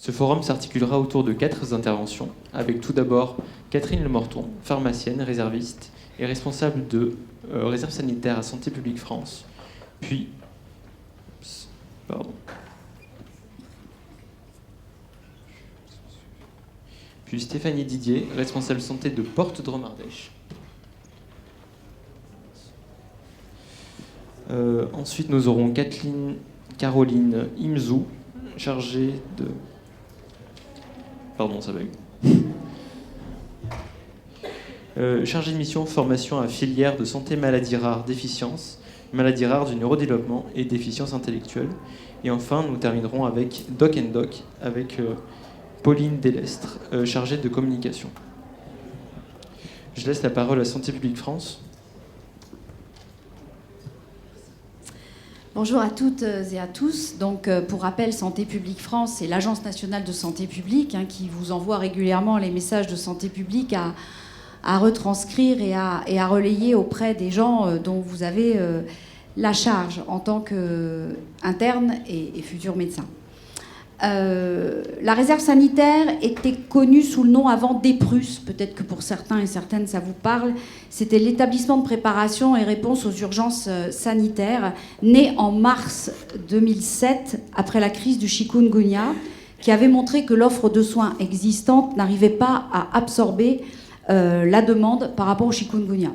Ce forum s'articulera autour de 4 interventions, avec tout d'abord Catherine Lemorton, pharmacienne, réserviste et responsable de réserve sanitaire à Santé publique France, puis Stéphanie Didier, responsable santé de Porte Dromardèche. Ensuite, nous aurons Kathleen Caroline Imzou, chargée de... Pardon, ça bug. Chargée de mission formation à filière de santé maladies rares, déficiences, maladies rares du neurodéveloppement et déficiences intellectuelles. Et enfin, nous terminerons avec Doc & Doc, avec Pauline Delestre, chargée de communication. Je laisse la parole à Santé publique France. Bonjour à toutes et à tous. Donc, pour rappel, Santé publique France, c'est l'Agence nationale de santé publique qui vous envoie régulièrement les messages de santé publique à retranscrire et à relayer auprès des gens dont vous avez la charge en tant qu'interne et futur médecin. La réserve sanitaire était connue sous le nom avant DEPRUS, peut-être que pour certains et certaines ça vous parle. C'était l'établissement de préparation et réponse aux urgences sanitaires, né en mars 2007 après la crise du chikungunya, qui avait montré que l'offre de soins existante n'arrivait pas à absorber la demande par rapport au chikungunya.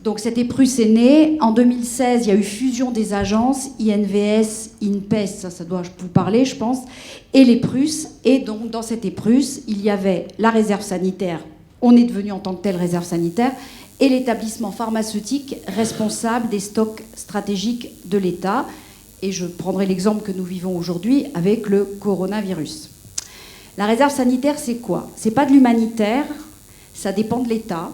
Donc cet EPRUS est né. En 2016, il y a eu fusion des agences, INVS, INPES, ça doit vous parler, je pense, et l'EPRUS. Et donc dans cet EPRUS, il y avait la réserve sanitaire, on est devenu en tant que tel réserve sanitaire, et l'établissement pharmaceutique responsable des stocks stratégiques de l'État. Et je prendrai l'exemple que nous vivons aujourd'hui avec le coronavirus. La réserve sanitaire, c'est quoi? C'est pas de l'humanitaire, ça dépend de l'État.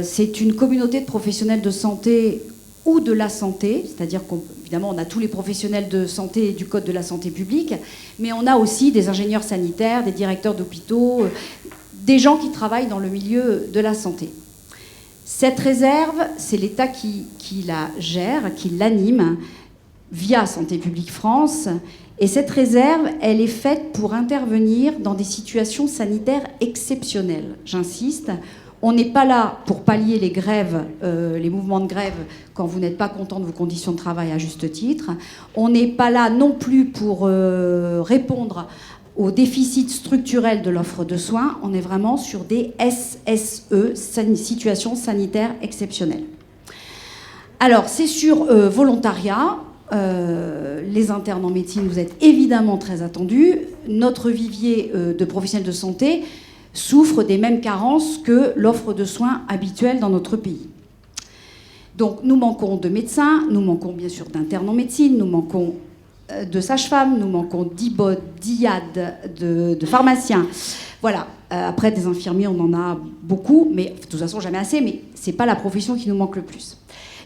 C'est une communauté de professionnels de santé ou de la santé, c'est-à-dire qu'évidemment on a tous les professionnels de santé du Code de la santé publique, mais on a aussi des ingénieurs sanitaires, des directeurs d'hôpitaux, des gens qui travaillent dans le milieu de la santé. Cette réserve, c'est l'État qui la gère, qui l'anime via Santé publique France, et cette réserve, elle est faite pour intervenir dans des situations sanitaires exceptionnelles, j'insiste. On n'est pas là pour pallier les grèves, les mouvements de grève quand vous n'êtes pas content de vos conditions de travail à juste titre. On n'est pas là non plus pour répondre aux déficits structurels de l'offre de soins. On est vraiment sur des SSE, situations sanitaires exceptionnelles. Alors, c'est sur volontariat. Les internes en médecine, vous êtes évidemment très attendus. Notre vivier de professionnels de santé souffre des mêmes carences que l'offre de soins habituelle dans notre pays. Donc nous manquons de médecins, nous manquons bien sûr d'internes en médecine, nous manquons de sages-femmes, nous manquons d'IBOD, d'IAD, de pharmaciens. Voilà. Après, des infirmiers, on en a beaucoup, mais de toute façon jamais assez, mais c'est pas la profession qui nous manque le plus.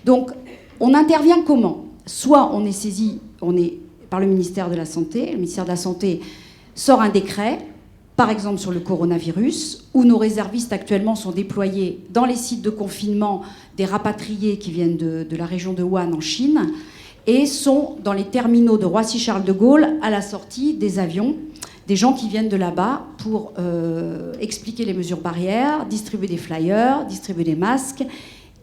Donc on intervient comment? Soit on est saisi, par le ministère de la Santé, le ministère de la Santé sort un décret, par exemple sur le coronavirus, où nos réservistes actuellement sont déployés dans les sites de confinement des rapatriés qui viennent de la région de Wuhan en Chine et sont dans les terminaux de Roissy-Charles de Gaulle à la sortie des avions, des gens qui viennent de là-bas pour expliquer les mesures barrières, distribuer des flyers, distribuer des masques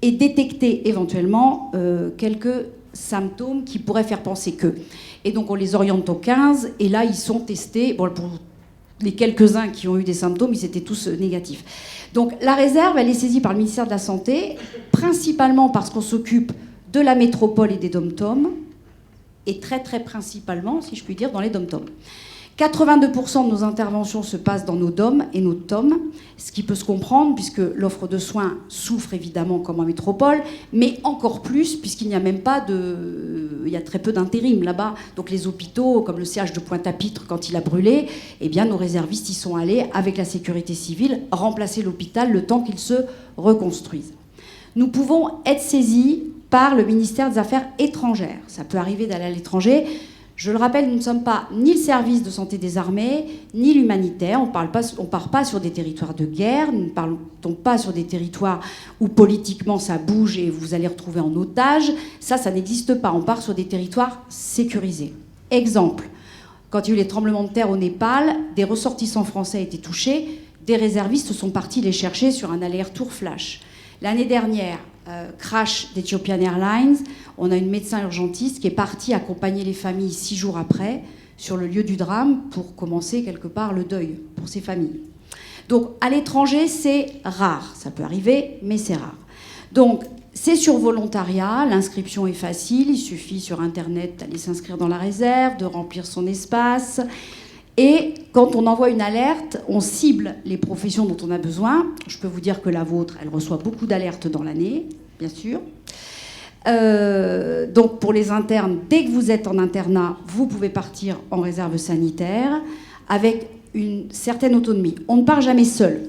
et détecter éventuellement quelques symptômes qui pourraient faire penser que. Et donc on les oriente au 15 et là ils sont testés. Bon, pour les quelques-uns qui ont eu des symptômes, ils étaient tous négatifs. Donc la réserve, elle est saisie par le ministère de la Santé, principalement parce qu'on s'occupe de la métropole et des dom-toms, et très très principalement, si je puis dire, dans les dom-toms. 82% de nos interventions se passent dans nos DOM et nos TOM, ce qui peut se comprendre puisque l'offre de soins souffre évidemment comme en métropole, mais encore plus puisqu'il n'y a même pas il y a très peu d'intérim là-bas. Donc les hôpitaux, comme le CH de Pointe-à-Pitre quand il a brûlé, eh bien nos réservistes y sont allés avec la sécurité civile remplacer l'hôpital le temps qu'il se reconstruise. Nous pouvons être saisis par le ministère des Affaires étrangères. Ça peut arriver d'aller à l'étranger. Je le rappelle, nous ne sommes pas ni le service de santé des armées, ni l'humanitaire. On ne part pas sur des territoires de guerre, nous ne partons pas sur des territoires où politiquement ça bouge et vous allez retrouver en otage. Ça n'existe pas. On part sur des territoires sécurisés. Exemple, quand il y a eu les tremblements de terre au Népal, des ressortissants français étaient touchés, des réservistes sont partis les chercher sur un aller-retour flash. L'année dernière, crash d'Ethiopian Airlines, on a une médecin urgentiste qui est partie accompagner les familles 6 jours après sur le lieu du drame pour commencer quelque part le deuil pour ces familles. Donc à l'étranger, c'est rare, ça peut arriver, mais c'est rare. Donc c'est sur volontariat, l'inscription est facile, il suffit sur Internet d'aller s'inscrire dans la réserve, de remplir son espace. Et quand on envoie une alerte, on cible les professions dont on a besoin. Je peux vous dire que la vôtre, elle reçoit beaucoup d'alertes dans l'année, bien sûr. Donc pour les internes, dès que vous êtes en internat, vous pouvez partir en réserve sanitaire avec une certaine autonomie. On ne part jamais seul.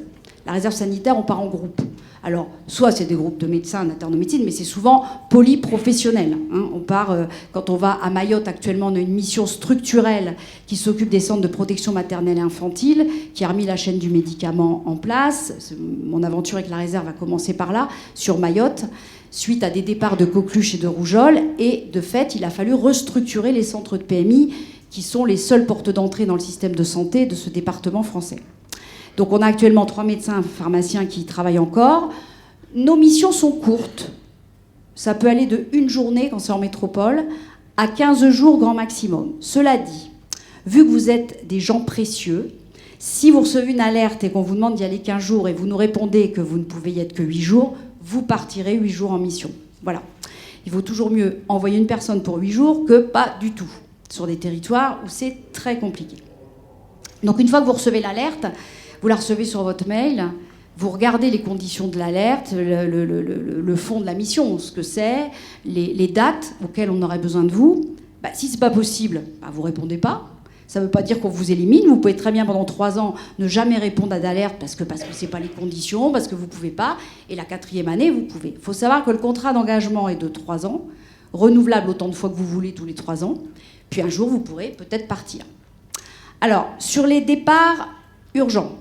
La réserve sanitaire, on part en groupe. Alors, soit c'est des groupes de médecins, d'internes de médecine, mais c'est souvent polyprofessionnel. Hein. On part, quand on va à Mayotte, actuellement, on a une mission structurelle qui s'occupe des centres de protection maternelle et infantile, qui a remis la chaîne du médicament en place. Mon aventure avec la réserve a commencé par là, sur Mayotte, suite à des départs de coqueluche et de rougeole. Et de fait, il a fallu restructurer les centres de PMI, qui sont les seules portes d'entrée dans le système de santé de ce département français. Donc on a actuellement 3 médecins pharmaciens qui y travaillent encore. Nos missions sont courtes. Ça peut aller de 1 journée, quand c'est en métropole, à 15 jours grand maximum. Cela dit, vu que vous êtes des gens précieux, si vous recevez une alerte et qu'on vous demande d'y aller 15 jours et vous nous répondez que vous ne pouvez y être que 8 jours, vous partirez 8 jours en mission. Voilà. Il vaut toujours mieux envoyer une personne pour 8 jours que pas du tout, sur des territoires où c'est très compliqué. Donc une fois que vous recevez l'alerte, vous la recevez sur votre mail, vous regardez les conditions de l'alerte, le fond de la mission, ce que c'est, les dates auxquelles on aurait besoin de vous. Si ce n'est pas possible, vous ne répondez pas. Ça ne veut pas dire qu'on vous élimine. Vous pouvez très bien, pendant 3 ans, ne jamais répondre à d'alerte parce que ce n'est pas les conditions, parce que vous ne pouvez pas. Et la 4e année, vous pouvez. Il faut savoir que le contrat d'engagement est de 3 ans, renouvelable autant de fois que vous voulez tous les 3 ans. Puis un jour, vous pourrez peut-être partir. Alors, sur les départs urgents,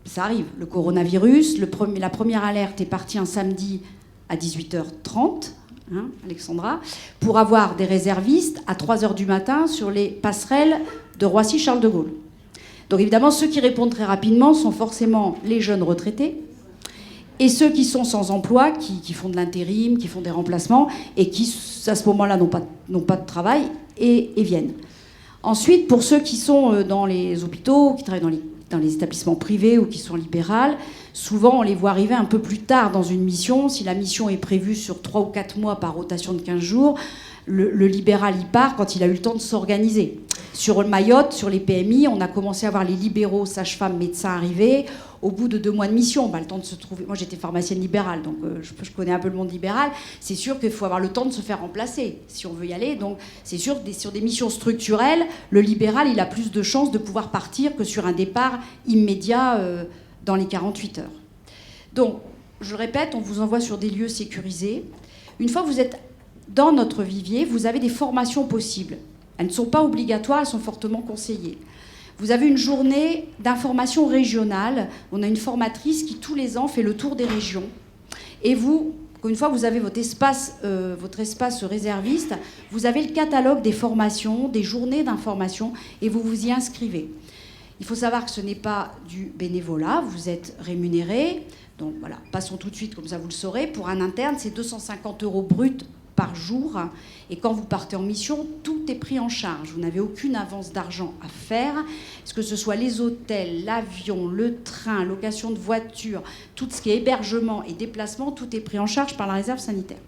ça arrive, le coronavirus, la première alerte est partie un samedi à 18h30, hein, Alexandra, pour avoir des réservistes à 3h du matin sur les passerelles de Roissy-Charles de Gaulle. Donc évidemment, ceux qui répondent très rapidement sont forcément les jeunes retraités et ceux qui sont sans emploi, qui font de l'intérim, qui font des remplacements et qui, à ce moment-là, n'ont pas de travail et viennent. Ensuite, pour ceux qui sont dans les hôpitaux, qui travaillent dans les établissements privés ou qui sont libérales, souvent on les voit arriver un peu plus tard dans une mission. Si la mission est prévue sur 3 ou 4 mois par rotation de 15 jours, le libéral y part quand il a eu le temps de s'organiser. Sur le Mayotte, sur les PMI, on a commencé à voir les libéraux, sages-femmes, médecins arriver au bout de 2 mois de mission. Le temps de se trouver. Moi, j'étais pharmacienne libérale, donc je connais un peu le monde libéral. C'est sûr qu'il faut avoir le temps de se faire remplacer si on veut y aller. Donc, c'est sûr que sur des missions structurelles, le libéral, il a plus de chances de pouvoir partir que sur un départ immédiat dans les 48 heures. Donc, je répète, on vous envoie sur des lieux sécurisés. Une fois que vous êtes dans notre vivier, vous avez des formations possibles. Elles ne sont pas obligatoires, elles sont fortement conseillées. Vous avez une journée d'information régionale. On a une formatrice qui, tous les ans, fait le tour des régions. Et vous, une fois que vous avez votre espace réserviste, vous avez le catalogue des formations, des journées d'information, et vous vous y inscrivez. Il faut savoir que ce n'est pas du bénévolat, vous êtes rémunéré. Donc voilà, passons tout de suite, comme ça vous le saurez. Pour un interne, c'est 250 € bruts par jour. Et quand vous partez en mission, tout est pris en charge. Vous n'avez aucune avance d'argent à faire. Que ce soit les hôtels, l'avion, le train, location de voiture, tout ce qui est hébergement et déplacement, tout est pris en charge par la réserve sanitaire.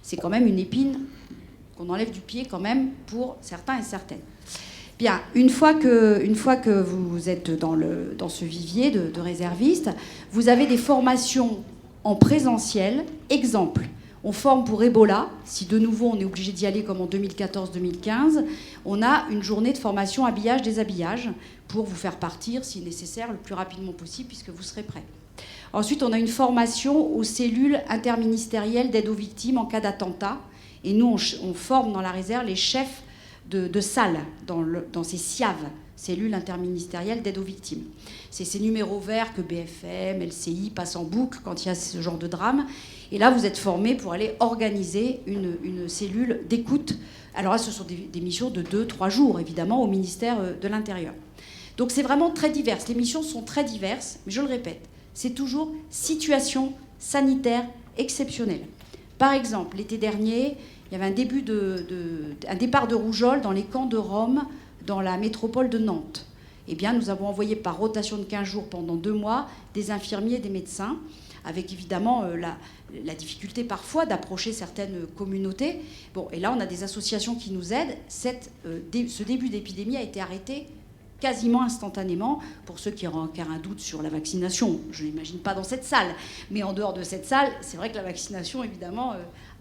C'est quand même une épine qu'on enlève du pied quand même pour certains et certaines. Bien, une fois que vous êtes dans ce vivier de réservistes, vous avez des formations en présentiel. Exemple, on forme pour Ebola. Si de nouveau on est obligé d'y aller comme en 2014-2015, on a une journée de formation habillage-déshabillage pour vous faire partir, si nécessaire, le plus rapidement possible, puisque vous serez prêts. Ensuite, on a une formation aux cellules interministérielles d'aide aux victimes en cas d'attentat. Et nous, on forme dans la réserve les chefs de salle dans ces CIAV, cellules interministérielles d'aide aux victimes. C'est ces numéros verts que BFM, LCI passent en boucle quand il y a ce genre de drame. Et là, vous êtes formés pour aller organiser une cellule d'écoute Alors là, ce sont des missions de 2-3 jours, évidemment, au ministère de l'Intérieur. Donc c'est vraiment très divers. Les missions sont très diverses, mais je le répète, c'est toujours situation sanitaire exceptionnelle. Par exemple, l'été dernier, il y avait un départ de rougeole dans les camps de Rome, dans la métropole de Nantes. Eh bien, nous avons envoyé par rotation de 15 jours pendant 2 mois des infirmiers et des médecins, avec évidemment la difficulté parfois d'approcher certaines communautés. Bon, et là, on a des associations qui nous aident. Ce début d'épidémie a été arrêté quasiment instantanément. Pour ceux qui auront encore un doute sur la vaccination, je n'imagine pas dans cette salle, mais en dehors de cette salle, c'est vrai que la vaccination, évidemment,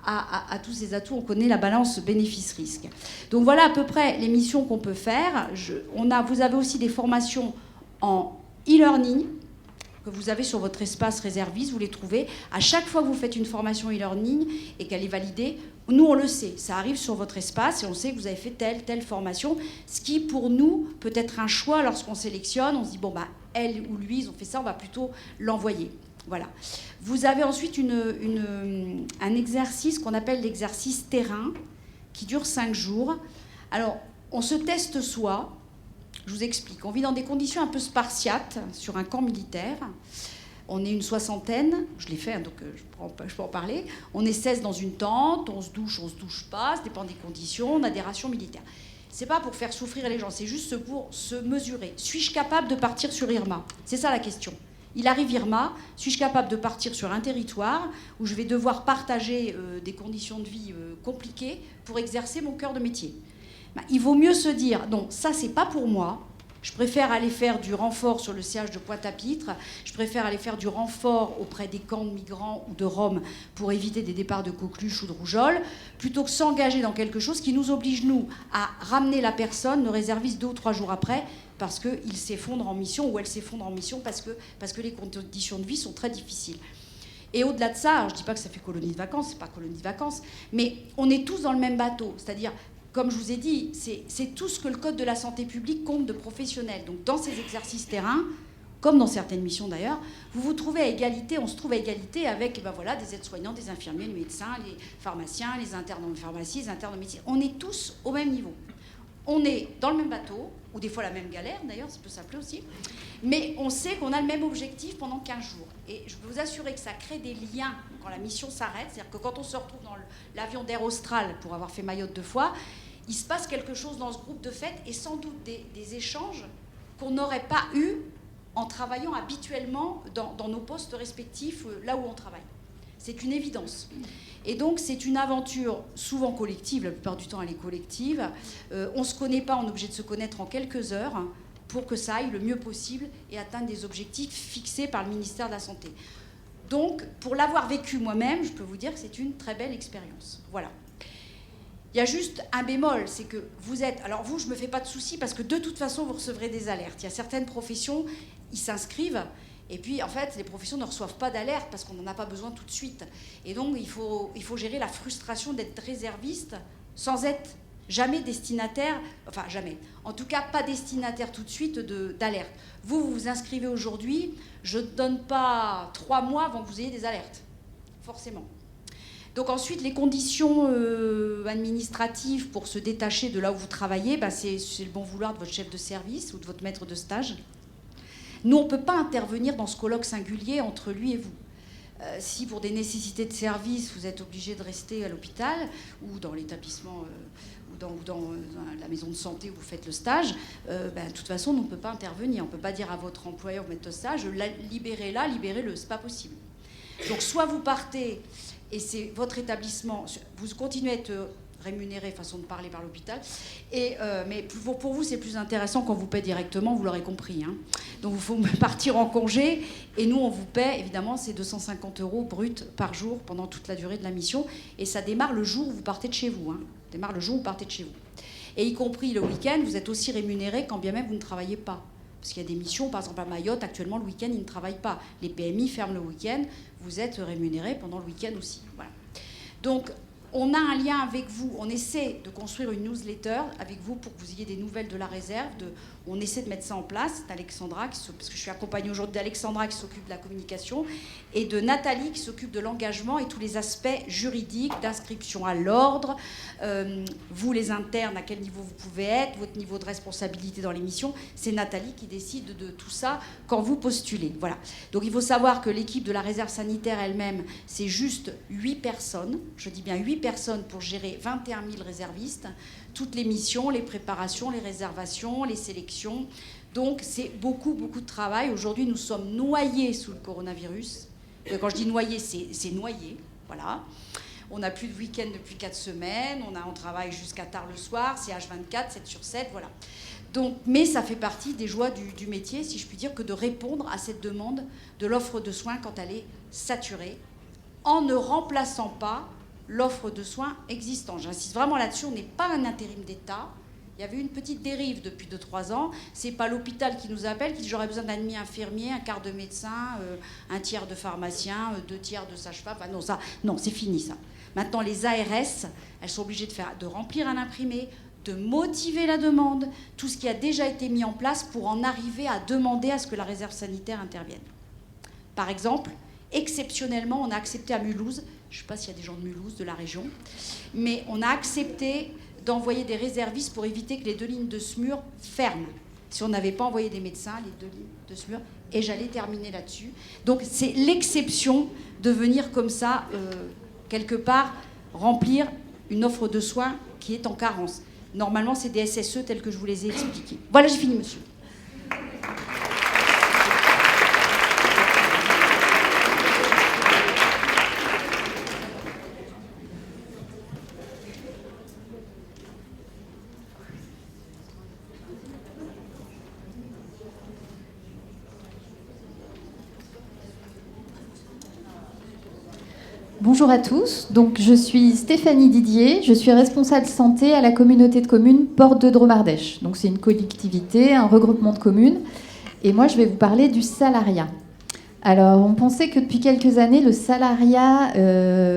a tous ses atouts. On connaît la balance bénéfice-risque. Donc voilà à peu près les missions qu'on peut faire. Vous avez aussi des formations en e-learning que vous avez sur votre espace réserviste, vous les trouvez. À chaque fois que vous faites une formation e-learning et qu'elle est validée, nous on le sait, ça arrive sur votre espace et on sait que vous avez fait telle formation, ce qui pour nous peut être un choix lorsqu'on sélectionne. On se dit, bon, bah, elle ou lui, ils ont fait ça, on va plutôt l'envoyer. Voilà. Vous avez ensuite un exercice qu'on appelle l'exercice terrain, qui dure 5 jours. Alors, on se teste soi. Je vous explique. On vit dans des conditions un peu spartiates sur un camp militaire. On est une 60aine. Je l'ai fait, hein, donc je peux en parler. On est 16 dans une tente. On se douche pas. Ça dépend des conditions. On a des rations militaires. C'est pas pour faire souffrir les gens. C'est juste pour se mesurer. Suis-je capable de partir sur Irma? C'est ça la question. Il arrive Irma, suis-je capable de partir sur un territoire où je vais devoir partager des conditions de vie compliquées pour exercer mon cœur de métier? Ben, il vaut mieux se dire, non, ça c'est pas pour moi, je préfère aller faire du renfort sur le siège de Pointe-à-Pitre, je préfère aller faire du renfort auprès des camps de migrants ou de Roms pour éviter des départs de coqueluche ou de rougeole, plutôt que s'engager dans quelque chose qui nous oblige, nous, à ramener la personne, le réserviste 2 ou 3 jours après, parce qu'il s'effondre en mission ou elle s'effondre en mission parce que les conditions de vie sont très difficiles. Et au-delà de ça, alors je ne dis pas que ça fait colonie de vacances, c'est pas colonie de vacances, mais on est tous dans le même bateau. C'est-à-dire, comme je vous ai dit, c'est tout ce que le Code de la santé publique compte de professionnels. Donc dans ces exercices terrain, comme dans certaines missions d'ailleurs, vous vous trouvez à égalité, on se trouve à égalité avec des aides-soignants, des infirmiers, les médecins, les pharmaciens, les internes en pharmacie, les internes en médecine. On est tous au même niveau. On est dans le même bateau, ou des fois la même galère d'ailleurs, ça peut s'appeler aussi, mais on sait qu'on a le même objectif pendant 15 jours. Et je peux vous assurer que ça crée des liens quand la mission s'arrête, c'est-à-dire que quand on se retrouve dans l'avion d'Air Austral pour avoir fait Mayotte 2 fois, il se passe quelque chose dans ce groupe de fête et sans doute des échanges qu'on n'aurait pas eus en travaillant habituellement dans nos postes respectifs, là où on travaille. C'est une évidence. Et donc, c'est une aventure souvent collective, la plupart du temps elle est collective. On ne se connaît pas, on est obligé de se connaître en quelques heures pour que ça aille le mieux possible et atteindre des objectifs fixés par le ministère de la Santé. Donc, pour l'avoir vécu moi-même, je peux vous dire que c'est une très belle expérience. Voilà. Il y a juste un bémol, c'est que vous êtes... Alors vous, je ne me fais pas de soucis parce que de toute façon, vous recevrez des alertes. Il y a certaines professions, ils s'inscrivent. Et puis, en fait, les professions ne reçoivent pas d'alerte parce qu'on n'en a pas besoin tout de suite. Et donc, il faut gérer la frustration d'être réserviste sans être jamais destinataire, enfin jamais, en tout cas pas destinataire tout de suite d'alerte. Vous vous inscrivez aujourd'hui, je ne donne pas 3 mois avant que vous ayez des alertes, forcément. Donc ensuite, les conditions administratives pour se détacher de là où vous travaillez, c'est le bon vouloir de votre chef de service ou de votre maître de stage. Nous, on ne peut pas intervenir dans ce colloque singulier entre lui et vous. Si pour des nécessités de service, vous êtes obligé de rester à l'hôpital ou dans l'établissement ou dans la maison de santé où vous faites le stage, de toute façon, on ne peut pas intervenir. On ne peut pas dire à votre employeur ou maître de stage, libérez-la, libérez-le, c'est pas possible. Donc soit vous partez et c'est votre établissement, vous continuez à être rémunéré, façon de parler, par l'hôpital. Mais pour vous, c'est plus intéressant quand vous paie directement, vous l'aurez compris. Hein. Donc il faut partir en congé et nous, on vous paie, évidemment, c'est 250 € bruts par jour pendant toute la durée de la mission. Et ça démarre le jour où vous partez de chez vous. Hein. Ça démarre le jour où vous partez de chez vous. Et y compris le week-end, vous êtes aussi rémunéré quand bien même vous ne travaillez pas. Parce qu'il y a des missions, par exemple à Mayotte, actuellement, le week-end, ils ne travaillent pas. Les PMI ferment le week-end, vous êtes rémunéré pendant le week-end aussi. Voilà. Donc, On a un lien avec vous, on essaie de construire une newsletter avec vous pour que vous ayez des nouvelles de la réserve. On essaie de mettre ça en place. C'est Alexandra, parce que je suis accompagnée aujourd'hui d'Alexandra qui s'occupe de la communication et de Nathalie qui s'occupe de l'engagement et tous les aspects juridiques, d'inscription à l'ordre. Vous les internes, à quel niveau vous pouvez être, votre niveau de responsabilité dans l'émission. C'est Nathalie qui décide de tout ça quand vous postulez. Voilà. Donc il faut savoir que l'équipe de la réserve sanitaire elle-même, c'est juste 8 personnes. Je dis bien 8 personnes pour gérer 21 000 réservistes, toutes les missions, les préparations, les réservations, les sélections. Donc c'est beaucoup, beaucoup de travail. Aujourd'hui, nous sommes noyés sous le coronavirus. Quand je dis noyés, c'est noyé. Voilà. On n'a plus de week-end depuis 4 semaines. On travaille jusqu'à tard le soir. C'est H24, 7 sur 7. Voilà. Donc, mais ça fait partie des joies du métier, si je puis dire, que de répondre à cette demande de l'offre de soins quand elle est saturée, en ne remplaçant pas l'offre de soins existante. J'insiste vraiment là-dessus, on n'est pas un intérim d'État. Il y avait une petite dérive depuis 2-3 ans. C'est pas l'hôpital qui nous appelle, qui dit j'aurais besoin d'un demi infirmier, un quart de médecin, un tiers de pharmacien, 2 tiers de sage-femme. Enfin, non, c'est fini ça. Maintenant, les ARS, elles sont obligées de remplir un imprimé, de motiver la demande, tout ce qui a déjà été mis en place pour en arriver à demander à ce que la réserve sanitaire intervienne. Par exemple, exceptionnellement, on a accepté à Mulhouse, je ne sais pas s'il y a des gens de Mulhouse, de la région, mais on a accepté d'envoyer des réservistes pour éviter que les 2 lignes de SMUR ferment. Si on n'avait pas envoyé des médecins, les 2 lignes de SMUR, et j'allais terminer là-dessus. Donc c'est l'exception de venir comme ça, quelque part, remplir une offre de soins qui est en carence. Normalement, c'est des SSE tels que je vous les ai expliqués. Voilà, j'ai fini, monsieur. Bonjour à tous, donc je suis Stéphanie Didier, je suis responsable santé à la communauté de communes Porte de Dromardèche. Donc c'est une collectivité, un regroupement de communes, et moi je vais vous parler du salariat. Alors on pensait que depuis quelques années le salariat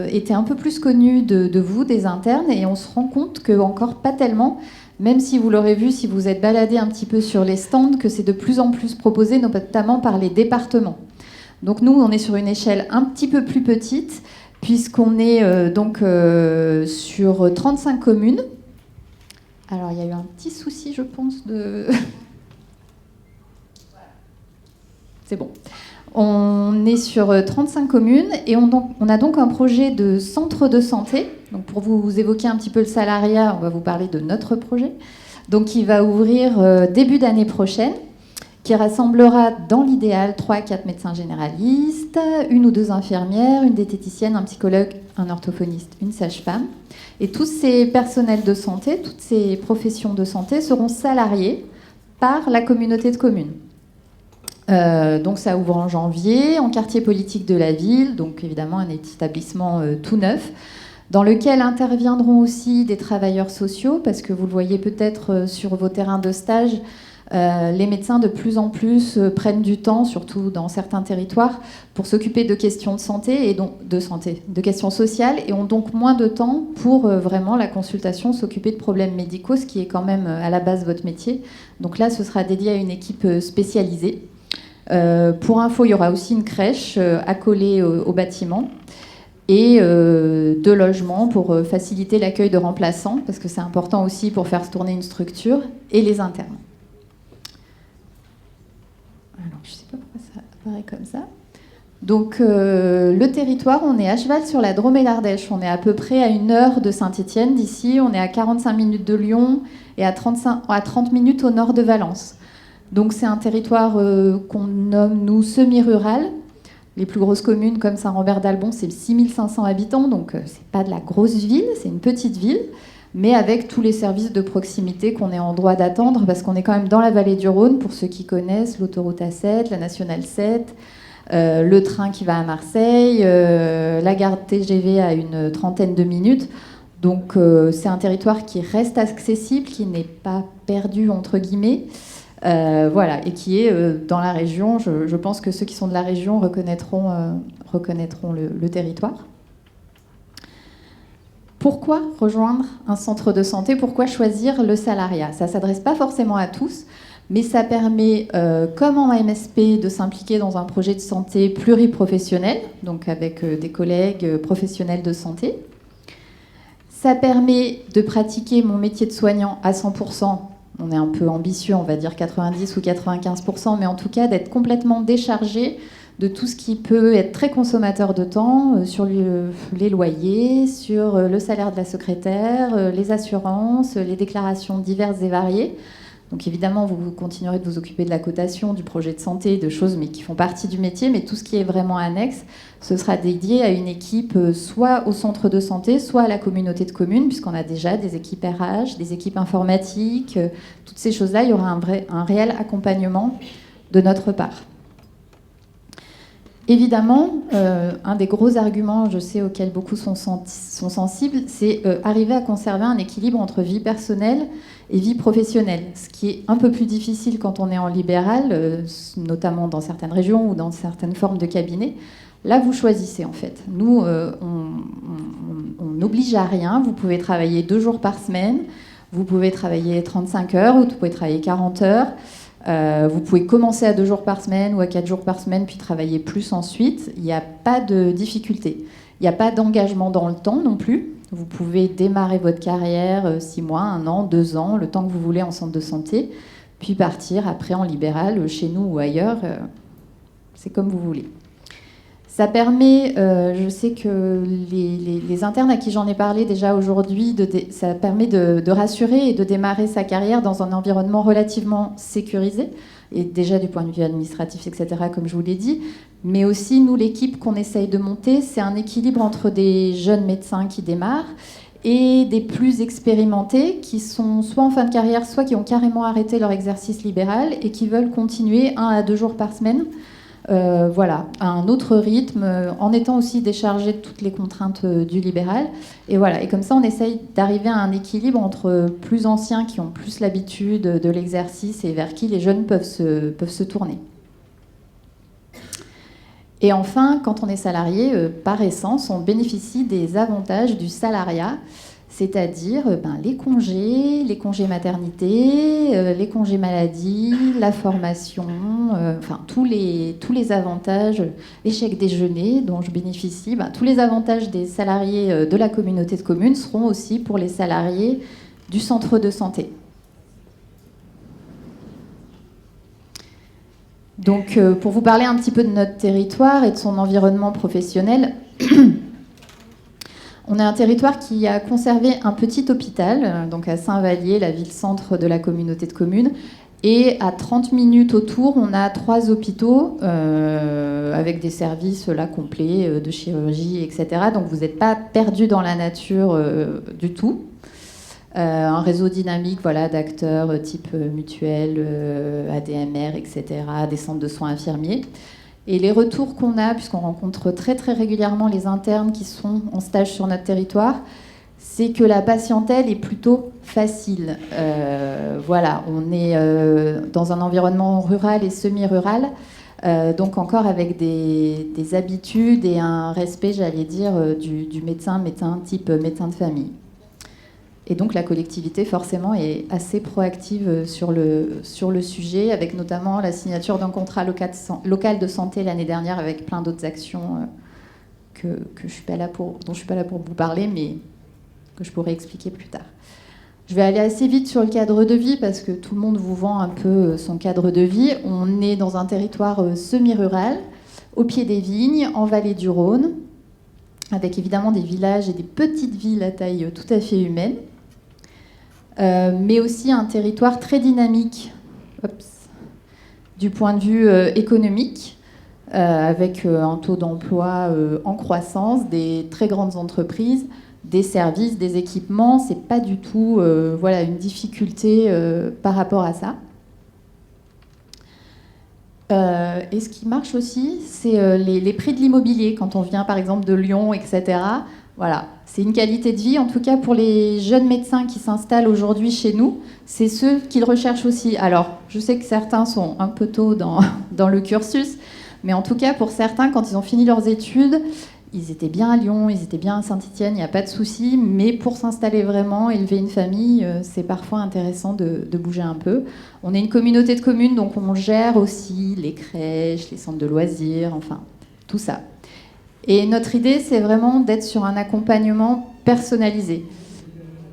était un peu plus connu de vous, des internes, et on se rend compte que encore pas tellement, même si vous l'aurez vu si vous êtes baladé un petit peu sur les stands, que c'est de plus en plus proposé, notamment par les départements. Donc nous on est sur une échelle un petit peu plus petite, puisqu'on est sur 35 communes. Alors, il y a eu un petit souci, je pense, de... C'est bon. On est sur 35 communes et on a donc un projet de centre de santé. Donc, pour vous évoquer un petit peu le salariat, on va vous parler de notre projet. Donc, qui va ouvrir début d'année prochaine, qui rassemblera dans l'idéal 3 à 4 médecins généralistes, 1 ou 2 infirmières, une diététicienne, un psychologue, un orthophoniste, une sage-femme. Et tous ces personnels de santé, toutes ces professions de santé seront salariés par la communauté de communes. Donc ça ouvre en janvier, en quartier politique de la ville, donc évidemment un établissement tout neuf, dans lequel interviendront aussi des travailleurs sociaux, parce que vous le voyez peut-être sur vos terrains de stage, les médecins de plus en plus prennent du temps, surtout dans certains territoires, pour s'occuper de questions de santé et donc de questions sociales, et ont donc moins de temps pour vraiment la consultation, s'occuper de problèmes médicaux, ce qui est quand même à la base votre métier. Donc là, ce sera dédié à une équipe spécialisée. Pour info, il y aura aussi une crèche accolée au bâtiment et 2 logements pour faciliter l'accueil de remplaçants, parce que c'est important aussi pour faire tourner une structure, et les internes. Alors, je ne sais pas pourquoi ça apparaît comme ça. Donc, le territoire, on est à cheval sur la Drôme et l'Ardèche. On est à peu près à 1 heure de Saint-Étienne d'ici. On est à 45 minutes de Lyon et à 30 minutes au nord de Valence. Donc, c'est un territoire qu'on nomme, nous, semi-rural. Les plus grosses communes, comme Saint-Rambert-d'Albon, c'est 6500 habitants. Donc, ce n'est pas de la grosse ville, c'est une petite ville, mais avec tous les services de proximité qu'on est en droit d'attendre, parce qu'on est quand même dans la vallée du Rhône, pour ceux qui connaissent, l'autoroute A7, la nationale 7, le train qui va à Marseille, la gare TGV à une 30aine de minutes. Donc c'est un territoire qui reste accessible, qui n'est pas perdu, entre guillemets, voilà, et qui est dans la région. Je pense que ceux qui sont de la région reconnaîtront le territoire. Pourquoi rejoindre un centre de santé? Pourquoi choisir le salariat? Ça ne s'adresse pas forcément à tous, mais ça permet, comme en MSP, de s'impliquer dans un projet de santé pluriprofessionnel, donc avec des collègues professionnels de santé. Ça permet de pratiquer mon métier de soignant à 100%. On est un peu ambitieux, on va dire 90 ou 95%, mais en tout cas d'être complètement déchargé de tout ce qui peut être très consommateur de temps, sur les loyers, sur le salaire de la secrétaire, les assurances, les déclarations diverses et variées. Donc évidemment, vous continuerez de vous occuper de la cotation, du projet de santé, de choses mais qui font partie du métier, mais tout ce qui est vraiment annexe, ce sera dédié à une équipe soit au centre de santé, soit à la communauté de communes, puisqu'on a déjà des équipes RH, des équipes informatiques, toutes ces choses-là, il y aura un réel accompagnement de notre part. Évidemment, un des gros arguments, je sais, auxquels beaucoup sont sensibles, c'est arriver à conserver un équilibre entre vie personnelle et vie professionnelle, ce qui est un peu plus difficile quand on est en libéral, notamment dans certaines régions ou dans certaines formes de cabinets. Là, vous choisissez en fait. Nous, on n'oblige à rien. Vous pouvez travailler 2 jours par semaine, vous pouvez travailler 35 heures, ou vous pouvez travailler 40 heures. Vous pouvez commencer à 2 jours par semaine ou à 4 jours par semaine, puis travailler plus ensuite. Il n'y a pas de difficulté. Il n'y a pas d'engagement dans le temps non plus. Vous pouvez démarrer votre carrière 6 mois, 1 an, 2 ans, le temps que vous voulez en centre de santé, puis partir après en libéral, chez nous ou ailleurs. C'est comme vous voulez. Ça permet, je sais que les internes à qui j'en ai parlé déjà aujourd'hui, ça permet de rassurer et de démarrer sa carrière dans un environnement relativement sécurisé, et déjà du point de vue administratif, etc., comme je vous l'ai dit. Mais aussi, nous, l'équipe qu'on essaye de monter, c'est un équilibre entre des jeunes médecins qui démarrent et des plus expérimentés qui sont soit en fin de carrière, soit qui ont carrément arrêté leur exercice libéral et qui veulent continuer 1 à 2 jours par semaine. Voilà, à un autre rythme, en étant aussi déchargé de toutes les contraintes du libéral. Et voilà, et comme ça, on essaye d'arriver à un équilibre entre plus anciens qui ont plus l'habitude de l'exercice et vers qui les jeunes peuvent se tourner. Et enfin, quand on est salarié, par essence, on bénéficie des avantages du salariat, c'est-à-dire les congés maternité, les congés maladie, la formation, tous les avantages, les chèques déjeuner dont je bénéficie, tous les avantages des salariés de la communauté de communes seront aussi pour les salariés du centre de santé. Donc, pour vous parler un petit peu de notre territoire et de son environnement professionnel, on a un territoire qui a conservé un petit hôpital, donc à Saint-Vallier, la ville-centre de la communauté de communes. Et à 30 minutes autour, on a 3 hôpitaux avec des services là, complets de chirurgie, etc. Donc vous n'êtes pas perdu dans la nature du tout. Un réseau dynamique d'acteurs type mutuelle, ADMR, etc., des centres de soins infirmiers. Et les retours qu'on a, puisqu'on rencontre très très régulièrement les internes qui sont en stage sur notre territoire, c'est que la patientèle est plutôt facile. On est dans un environnement rural et semi-rural, donc encore avec des habitudes et un respect, j'allais dire, du médecin type médecin de famille. Et donc la collectivité, forcément, est assez proactive sur le sujet, avec notamment la signature d'un contrat local de santé l'année dernière, avec plein d'autres actions dont je ne suis pas là pour vous parler, mais que je pourrais expliquer plus tard. Je vais aller assez vite sur le cadre de vie, parce que tout le monde vous vend un peu son cadre de vie. On est dans un territoire semi-rural, au pied des vignes, en vallée du Rhône, avec évidemment des villages et des petites villes à taille tout à fait humaine. Mais aussi un territoire très dynamique du point de vue économique, avec un taux d'emploi en croissance, des très grandes entreprises, des services, des équipements. C'est pas du tout une difficulté par rapport à ça. Et ce qui marche aussi, c'est les prix de l'immobilier. Quand on vient par exemple de Lyon, etc., voilà, c'est une qualité de vie, en tout cas pour les jeunes médecins qui s'installent aujourd'hui chez nous, c'est ceux qu'ils recherchent aussi. Alors, je sais que certains sont un peu tôt dans le cursus, mais en tout cas pour certains, quand ils ont fini leurs études, ils étaient bien à Lyon, ils étaient bien à Saint-Étienne, il n'y a pas de souci, mais pour s'installer vraiment, élever une famille, c'est parfois intéressant de bouger un peu. On est une communauté de communes, donc on gère aussi les crèches, les centres de loisirs, enfin, tout ça. Et notre idée, c'est vraiment d'être sur un accompagnement personnalisé.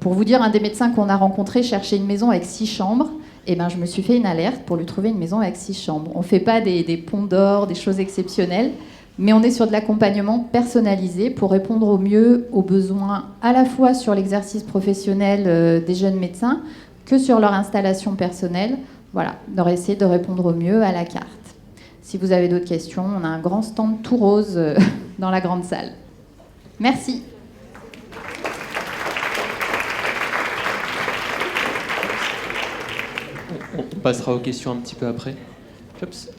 Pour vous dire, un des médecins qu'on a rencontré cherchait une maison avec 6 chambres. Et ben, je me suis fait une alerte pour lui trouver une maison avec 6 chambres. On ne fait pas des ponts d'or, des choses exceptionnelles, mais on est sur de l'accompagnement personnalisé pour répondre au mieux aux besoins à la fois sur l'exercice professionnel des jeunes médecins que sur leur installation personnelle. Voilà, leur essayer de répondre au mieux à la carte. Si vous avez d'autres questions, on a un grand stand tout rose dans la grande salle. Merci. On passera aux questions un petit peu après. Oups.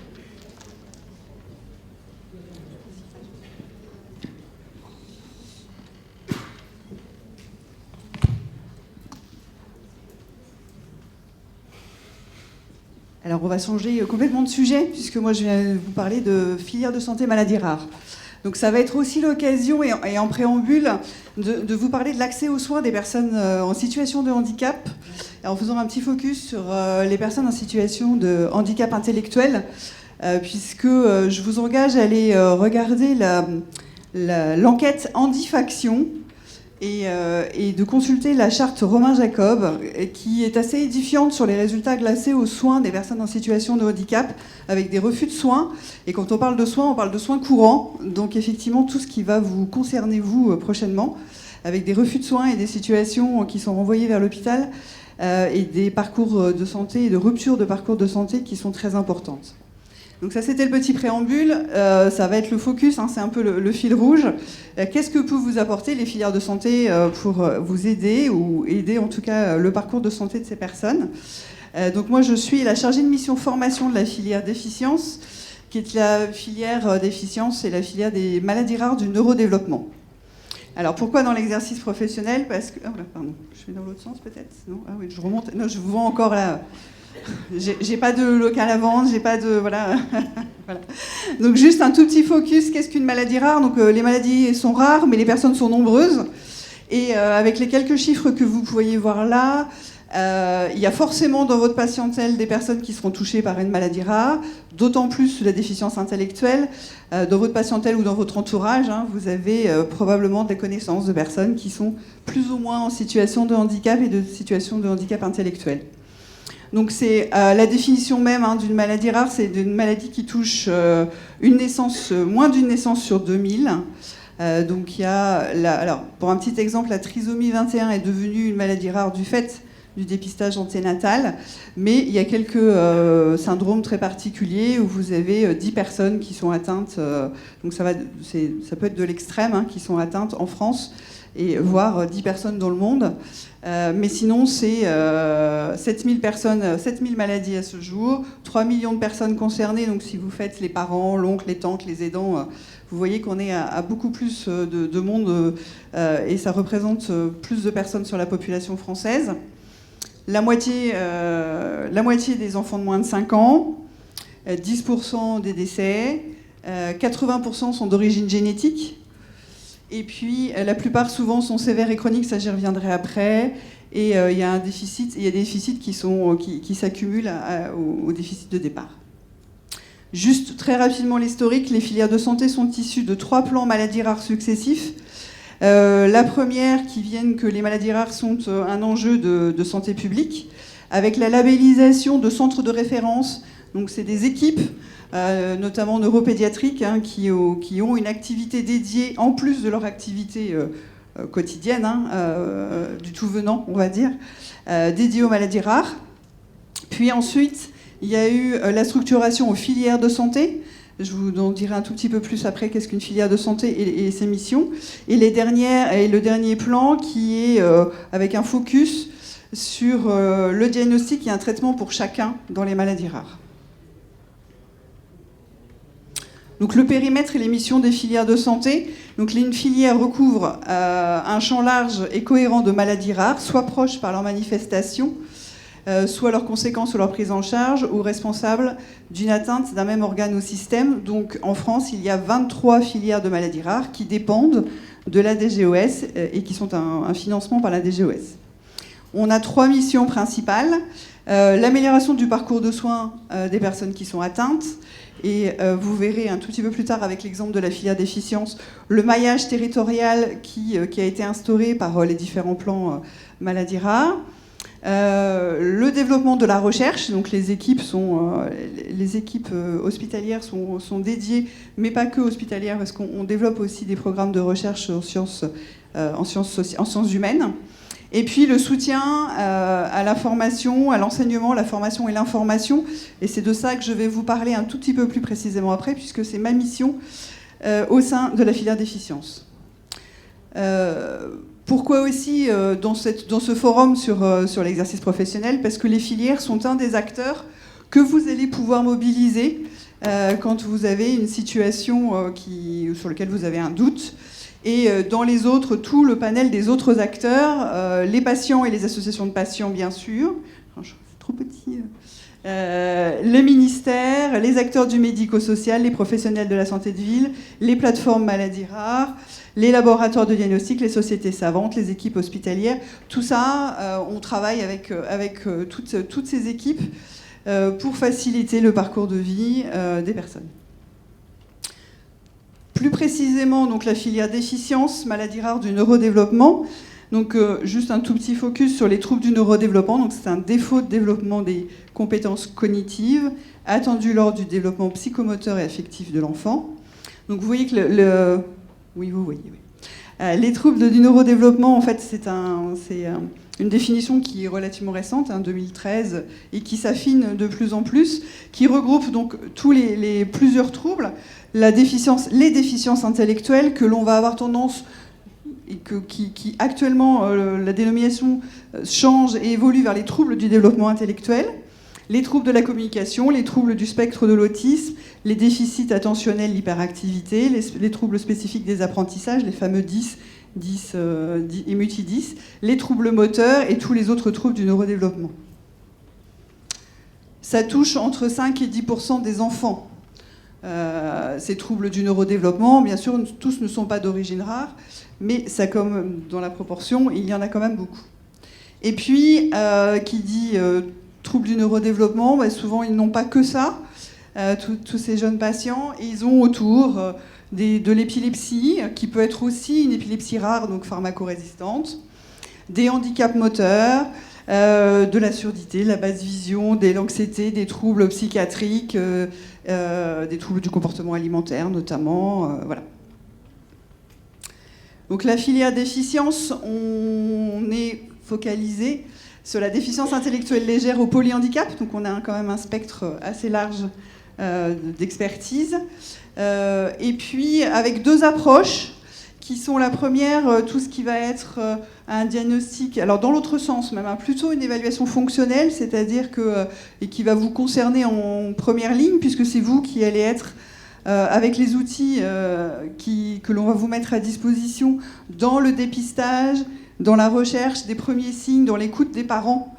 Alors on va changer complètement de sujet, puisque moi je viens vous parler de filière de santé maladies rares. Donc ça va être aussi l'occasion, et en préambule, de vous parler de l'accès aux soins des personnes en situation de handicap, en faisant un petit focus sur les personnes en situation de handicap intellectuel, puisque je vous engage à aller regarder l'enquête Handifaction, et de consulter la charte Romain Jacob, qui est assez édifiante sur les résultats de l'accès aux soins des personnes en situation de handicap, avec des refus de soins. Et quand on parle de soins courants, donc effectivement tout ce qui va vous concerner vous prochainement, avec des refus de soins et des situations qui sont renvoyées vers l'hôpital, et des parcours de santé et de rupture de parcours de santé qui sont très importantes. Donc ça, c'était le petit préambule. Ça va être le focus, hein, c'est un peu le fil rouge. Qu'est-ce que peuvent vous apporter les filières de santé pour vous aider, ou aider en tout cas le parcours de santé de ces personnes? Donc moi, je suis la chargée de mission formation de la filière déficience, qui est la filière déficience et la filière des maladies rares du neurodéveloppement. Alors pourquoi dans l'exercice professionnel? Parce que... Oh là, pardon, je vais dans l'autre sens peut-être? Non, ah oui, je remonte. Non, je vous vends encore là... J'ai pas de local à vendre, j'ai pas de... Voilà. Voilà. Donc juste un tout petit focus, qu'est-ce qu'une maladie rare? Donc les maladies sont rares, mais les personnes sont nombreuses. Et avec les quelques chiffres que vous pourriez voir là, il y a forcément dans votre patientèle des personnes qui seront touchées par une maladie rare, d'autant plus la déficience intellectuelle. Dans votre patientèle ou dans votre entourage, hein, vous avez probablement des connaissances de personnes qui sont plus ou moins en situation de handicap et de situation de handicap intellectuel. Donc c'est la définition même d'une maladie rare, c'est d'une maladie qui touche une naissance, moins d'une naissance sur 2000. Donc il y a, alors pour un petit exemple, la trisomie 21 est devenue une maladie rare du fait du dépistage anténatal, mais il y a quelques syndromes très particuliers où vous avez 10 personnes qui sont atteintes, donc ça peut être de l'extrême, hein, qui sont atteintes en France, et voire 10 personnes dans le monde. Mais sinon, c'est 7000 maladies à ce jour, 3 millions de personnes concernées. Donc si vous faites les parents, l'oncle, les tantes, les aidants, vous voyez qu'on est à beaucoup plus de monde, et ça représente plus de personnes sur la population française. La moitié des enfants de moins de 5 ans, 10% des décès, 80% sont d'origine génétique. Et puis, la plupart, souvent, sont sévères et chroniques, ça j'y reviendrai après. Et il y a des déficits qui s'accumulent au déficit de départ. Juste très rapidement l'historique, les filières de santé sont issues de 3 plans maladies rares successifs. La première qui viennent que les maladies rares sont un enjeu de santé publique, avec la labellisation de centres de référence. Donc c'est des équipes, notamment neuropédiatriques, hein, qui ont une activité dédiée, en plus de leur activité quotidienne, du tout venant, on va dire, dédiée aux maladies rares. Puis ensuite, il y a eu la structuration aux filières de santé. Je vous en dirai un tout petit peu plus après qu'est-ce qu'une filière de santé et ses missions. Et le dernier plan qui est avec un focus sur le diagnostic et un traitement pour chacun dans les maladies rares. Donc le périmètre et les missions des filières de santé. Donc une filière recouvre un champ large et cohérent de maladies rares, soit proches par leur manifestation, soit leurs conséquences ou leur prise en charge, ou responsables d'une atteinte d'un même organe ou système. Donc en France, il y a 23 filières de maladies rares qui dépendent de la DGOS et qui sont un financement par la DGOS. On a 3 missions principales. L'amélioration du parcours de soins des personnes qui sont atteintes. Et vous verrez un tout petit peu plus tard avec l'exemple de la filière déficience, le maillage territorial qui a été instauré par les différents plans maladies rares. Le développement de la recherche, donc les équipes hospitalières sont dédiées, mais pas que hospitalières, parce qu'on développe aussi des programmes de recherche en sciences humaines. Et puis le soutien à la formation, à l'enseignement, la formation et l'information. Et c'est de ça que je vais vous parler un tout petit peu plus précisément après, puisque c'est ma mission au sein de la filière déficience. Pourquoi aussi dans ce forum sur l'exercice professionnel? Parce que les filières sont un des acteurs que vous allez pouvoir mobiliser quand vous avez une situation sur laquelle vous avez un doute. Et dans les autres, tout le panel des autres acteurs, les patients et les associations de patients, bien sûr. C'est trop petit. Le ministère, les acteurs du médico-social, les professionnels de la santé de ville, les plateformes maladies rares, les laboratoires de diagnostic, les sociétés savantes, les équipes hospitalières. Tout ça, on travaille avec toutes ces équipes pour faciliter le parcours de vie des personnes. Plus précisément, donc, la filière déficience, maladies rares du neurodéveloppement. Donc, juste un tout petit focus sur les troubles du neurodéveloppement. Donc, c'est un défaut de développement des compétences cognitives attendu lors du développement psychomoteur et affectif de l'enfant. Donc, vous voyez que oui, vous voyez. Oui. Les troubles du neurodéveloppement, en fait, c'est une définition qui est relativement récente, 2013, et qui s'affine de plus en plus, qui regroupe donc tous les plusieurs troubles. Les déficiences intellectuelles que l'on va avoir tendance, et qui actuellement, la dénomination change et évolue vers les troubles du développement intellectuel, les troubles de la communication, les troubles du spectre de l'autisme, les déficits attentionnels, l'hyperactivité, les troubles spécifiques des apprentissages, les fameux 10 et multi-10, les troubles moteurs et tous les autres troubles du neurodéveloppement. Ça touche entre 5 et 10% des enfants. Ces troubles du neurodéveloppement, bien sûr, tous ne sont pas d'origine rare, mais ça, comme dans la proportion, il y en a quand même beaucoup. Et puis, qui dit troubles du neurodéveloppement, souvent ils n'ont pas que ça, tous ces jeunes patients, et ils ont autour de l'épilepsie, qui peut être aussi une épilepsie rare, donc pharmacorésistante, des handicaps moteurs, de la surdité, la basse vision, de l'anxiété, des troubles psychiatriques, des troubles du comportement alimentaire notamment. Voilà. Donc la filière déficience, on est focalisé sur la déficience intellectuelle légère au polyhandicap, donc on a quand même un spectre assez large d'expertise. Et puis avec 2 approches qui sont la première, tout ce qui va être un diagnostic, alors dans l'autre sens même, plutôt une évaluation fonctionnelle, c'est-à-dire et qui va vous concerner en première ligne, puisque c'est vous qui allez être avec les outils que l'on va vous mettre à disposition dans le dépistage, dans la recherche des premiers signes, dans l'écoute des parents,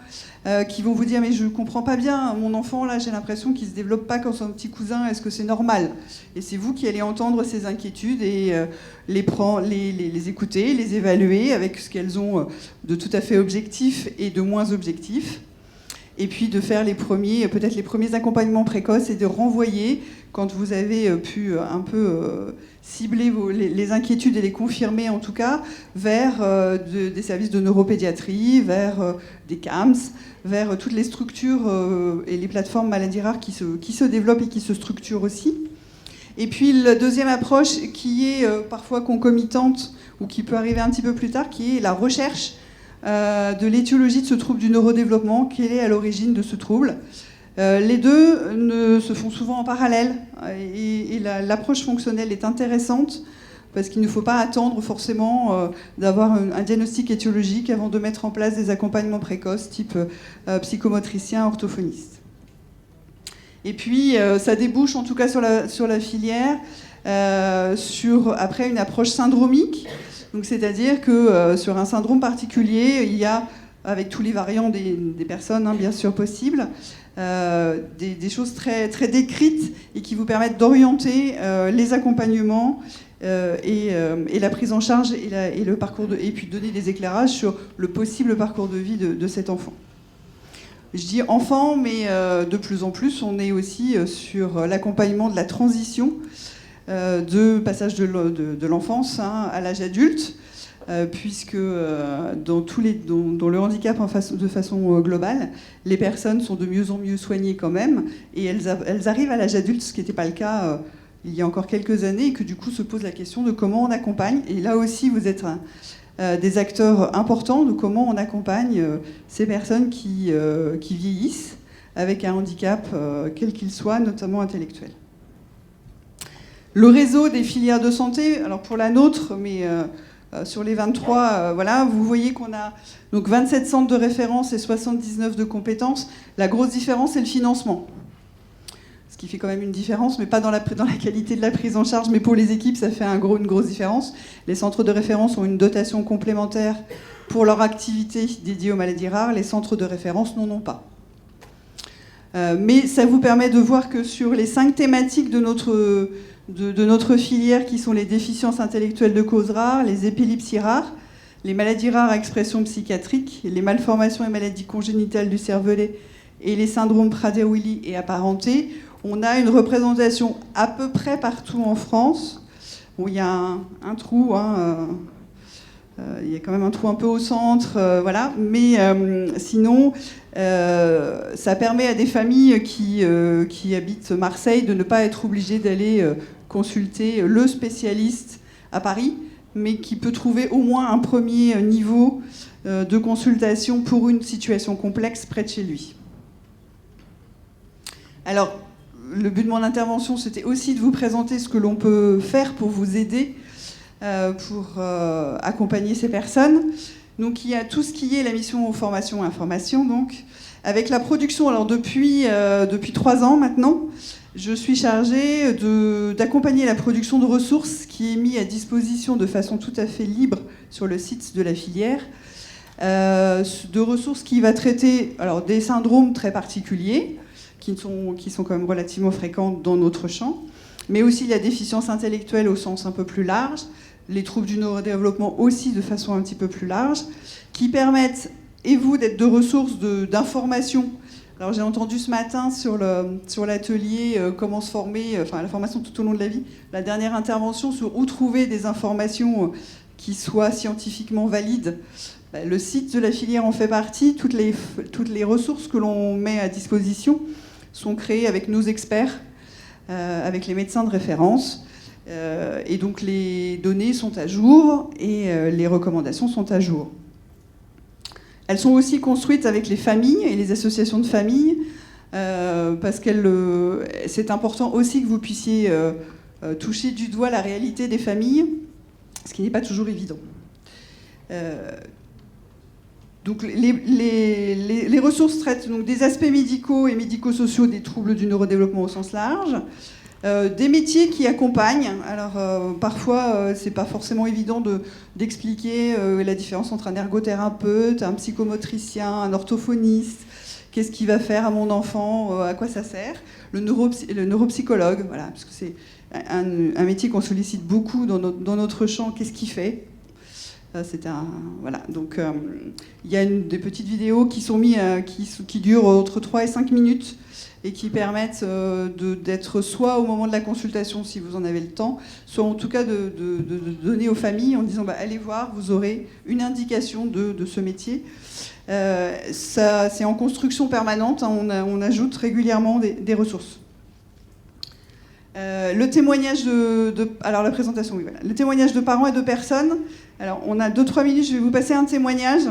qui vont vous dire « mais je ne comprends pas bien, mon enfant, là, j'ai l'impression qu'il ne se développe pas comme son petit cousin, est-ce que c'est normal ?» Et c'est vous qui allez entendre ces inquiétudes et les écouter, les évaluer avec ce qu'elles ont de tout à fait objectif et de moins objectif. Et puis de faire peut-être les premiers accompagnements précoces et de renvoyer, quand vous avez pu un peu cibler les inquiétudes et les confirmer en tout cas, vers des services de neuropédiatrie, vers des CAMS, vers toutes les structures et les plateformes maladies rares qui se développent et qui se structurent aussi. Et puis la deuxième approche qui est parfois concomitante ou qui peut arriver un petit peu plus tard, qui est la recherche de l'étiologie de ce trouble du neurodéveloppement, quelle est à l'origine de ce trouble. Les deux se font souvent en parallèle et l'approche fonctionnelle est intéressante parce qu'il ne faut pas attendre forcément d'avoir un diagnostic étiologique avant de mettre en place des accompagnements précoces type psychomotricien, orthophoniste. Et puis ça débouche en tout cas sur la filière sur après une approche syndromique. Donc, c'est-à-dire que sur un syndrome particulier, il y a avec tous les variants des personnes, hein, bien sûr, possibles. Des choses très, très décrites et qui vous permettent d'orienter les accompagnements et la prise en charge et le parcours et puis donner des éclairages sur le possible parcours de vie de cet enfant. Je dis enfant, mais de plus en plus, on est aussi sur l'accompagnement de la transition de passage de l'enfance, hein, à l'âge adulte, puisque dans le handicap de façon globale, les personnes sont de mieux en mieux soignées quand même, et elles arrivent à l'âge adulte, ce qui n'était pas le cas il y a encore quelques années, et que du coup se pose la question de comment on accompagne. Et là aussi, vous êtes des acteurs importants de comment on accompagne ces personnes qui vieillissent avec un handicap, quel qu'il soit, notamment intellectuel. Le réseau des filières de santé, alors pour la nôtre, mais sur les 23, voilà, vous voyez qu'on a donc 27 centres de référence et 79 de compétences. La grosse différence, c'est le financement. Ce qui fait quand même une différence, mais pas dans la qualité de la prise en charge, mais pour les équipes, ça fait une grosse différence. Les centres de référence ont une dotation complémentaire pour leur activité dédiée aux maladies rares. Les centres de référence n'en ont pas. Mais ça vous permet de voir que sur les 5 thématiques de notre filière, qui sont les déficiences intellectuelles de cause rare, les épilepsies rares, les maladies rares à expression psychiatrique, les malformations et maladies congénitales du cervelet et les syndromes Prader-Willi et apparentés, on a une représentation à peu près partout en France, où il y a un trou, hein, il y a quand même un trou un peu au centre, voilà. Mais sinon, ça permet à des familles qui habitent Marseille de ne pas être obligées d'aller consulter le spécialiste à Paris, mais qui peut trouver au moins un premier niveau de consultation pour une situation complexe près de chez lui. Alors, le but de mon intervention, c'était aussi de vous présenter ce que l'on peut faire pour vous aider, pour accompagner ces personnes. Donc, il y a tout ce qui est la mission formation et information, donc, avec la production. Alors, depuis 3 ans maintenant, je suis chargée d'accompagner la production de ressources qui est mise à disposition de façon tout à fait libre sur le site de la filière, de ressources qui va traiter alors, des syndromes très particuliers, qui sont quand même relativement fréquentes dans notre champ, mais aussi la déficience intellectuelle au sens un peu plus large, les troubles du neurodéveloppement aussi de façon un petit peu plus large, qui permettent, et vous, d'être de ressources d'information. Alors j'ai entendu ce matin sur l'atelier comment se former, enfin la formation tout au long de la vie, la dernière intervention sur où trouver des informations qui soient scientifiquement valides. Le site de la filière en fait partie, toutes les ressources que l'on met à disposition sont créées avec nos experts, avec les médecins de référence, et donc les données sont à jour et les recommandations sont à jour. Elles sont aussi construites avec les familles et les associations de familles, parce que c'est important aussi que vous puissiez toucher du doigt la réalité des familles, ce qui n'est pas toujours évident. Donc les ressources traitent donc des aspects médicaux et médico-sociaux des troubles du neurodéveloppement au sens large, des métiers qui accompagnent. Alors parfois c'est pas forcément évident d'expliquer la différence entre un ergothérapeute, un psychomotricien, un orthophoniste. Qu'est-ce qu'il va faire à mon enfant, à quoi ça sert, le neuropsychologue, voilà, parce que c'est un métier qu'on sollicite beaucoup dans notre champ. Qu'est-ce qu'il fait? Voilà. Donc, il y a des petites vidéos qui sont mises, qui durent entre 3 et 5 minutes et qui permettent d'être soit au moment de la consultation, si vous en avez le temps, soit en tout cas de donner aux familles en disant allez voir, vous aurez une indication de ce métier. C'est en construction permanente, hein, on ajoute régulièrement des ressources. Le témoignage alors la présentation, oui, voilà. Le témoignage de parents et de personnes. Alors on a 2-3 minutes, je vais vous passer un témoignage.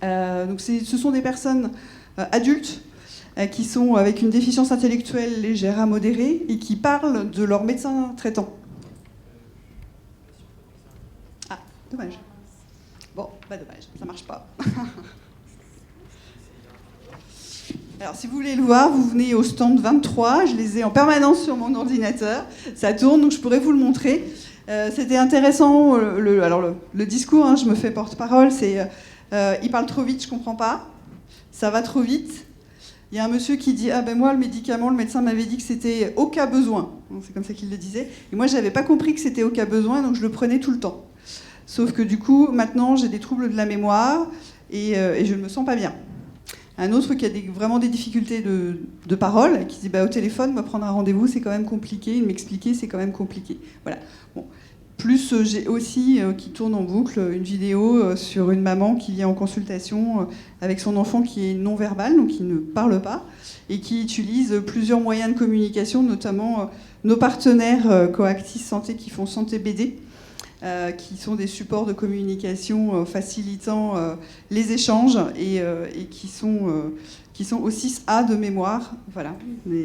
Donc ce sont des personnes adultes qui sont avec une déficience intellectuelle légère à modérée et qui parlent de leur médecin traitant. Ah, dommage. Bon, dommage, ça marche pas. Alors, si vous voulez le voir, vous venez au stand 23. Je les ai en permanence sur mon ordinateur. Ça tourne, donc je pourrais vous le montrer. C'était intéressant. Le discours, hein, je me fais porte-parole, c'est Il parle trop vite, je comprends pas. Ça va trop vite. Il y a un monsieur qui dit « Ah ben moi, le médicament, le médecin m'avait dit que c'était au cas besoin. » C'est comme ça qu'il le disait. Et moi, je n'avais pas compris que c'était au cas besoin, donc je le prenais tout le temps. Sauf que du coup, maintenant, j'ai des troubles de la mémoire et je ne me sens pas bien. Un autre qui a vraiment des difficultés de parole, qui dit bah, au téléphone, me prendre un rendez-vous, c'est quand même compliqué. M'expliquer, c'est quand même compliqué. Voilà. Bon. Plus, j'ai aussi, qui tourne en boucle, une vidéo sur une maman qui vient en consultation avec son enfant qui est non-verbal, donc qui ne parle pas, et qui utilise plusieurs moyens de communication, notamment nos partenaires Coactis Santé qui font Santé BD, qui sont des supports de communication facilitant les échanges et qui sont au 6A de mémoire. Voilà. Mais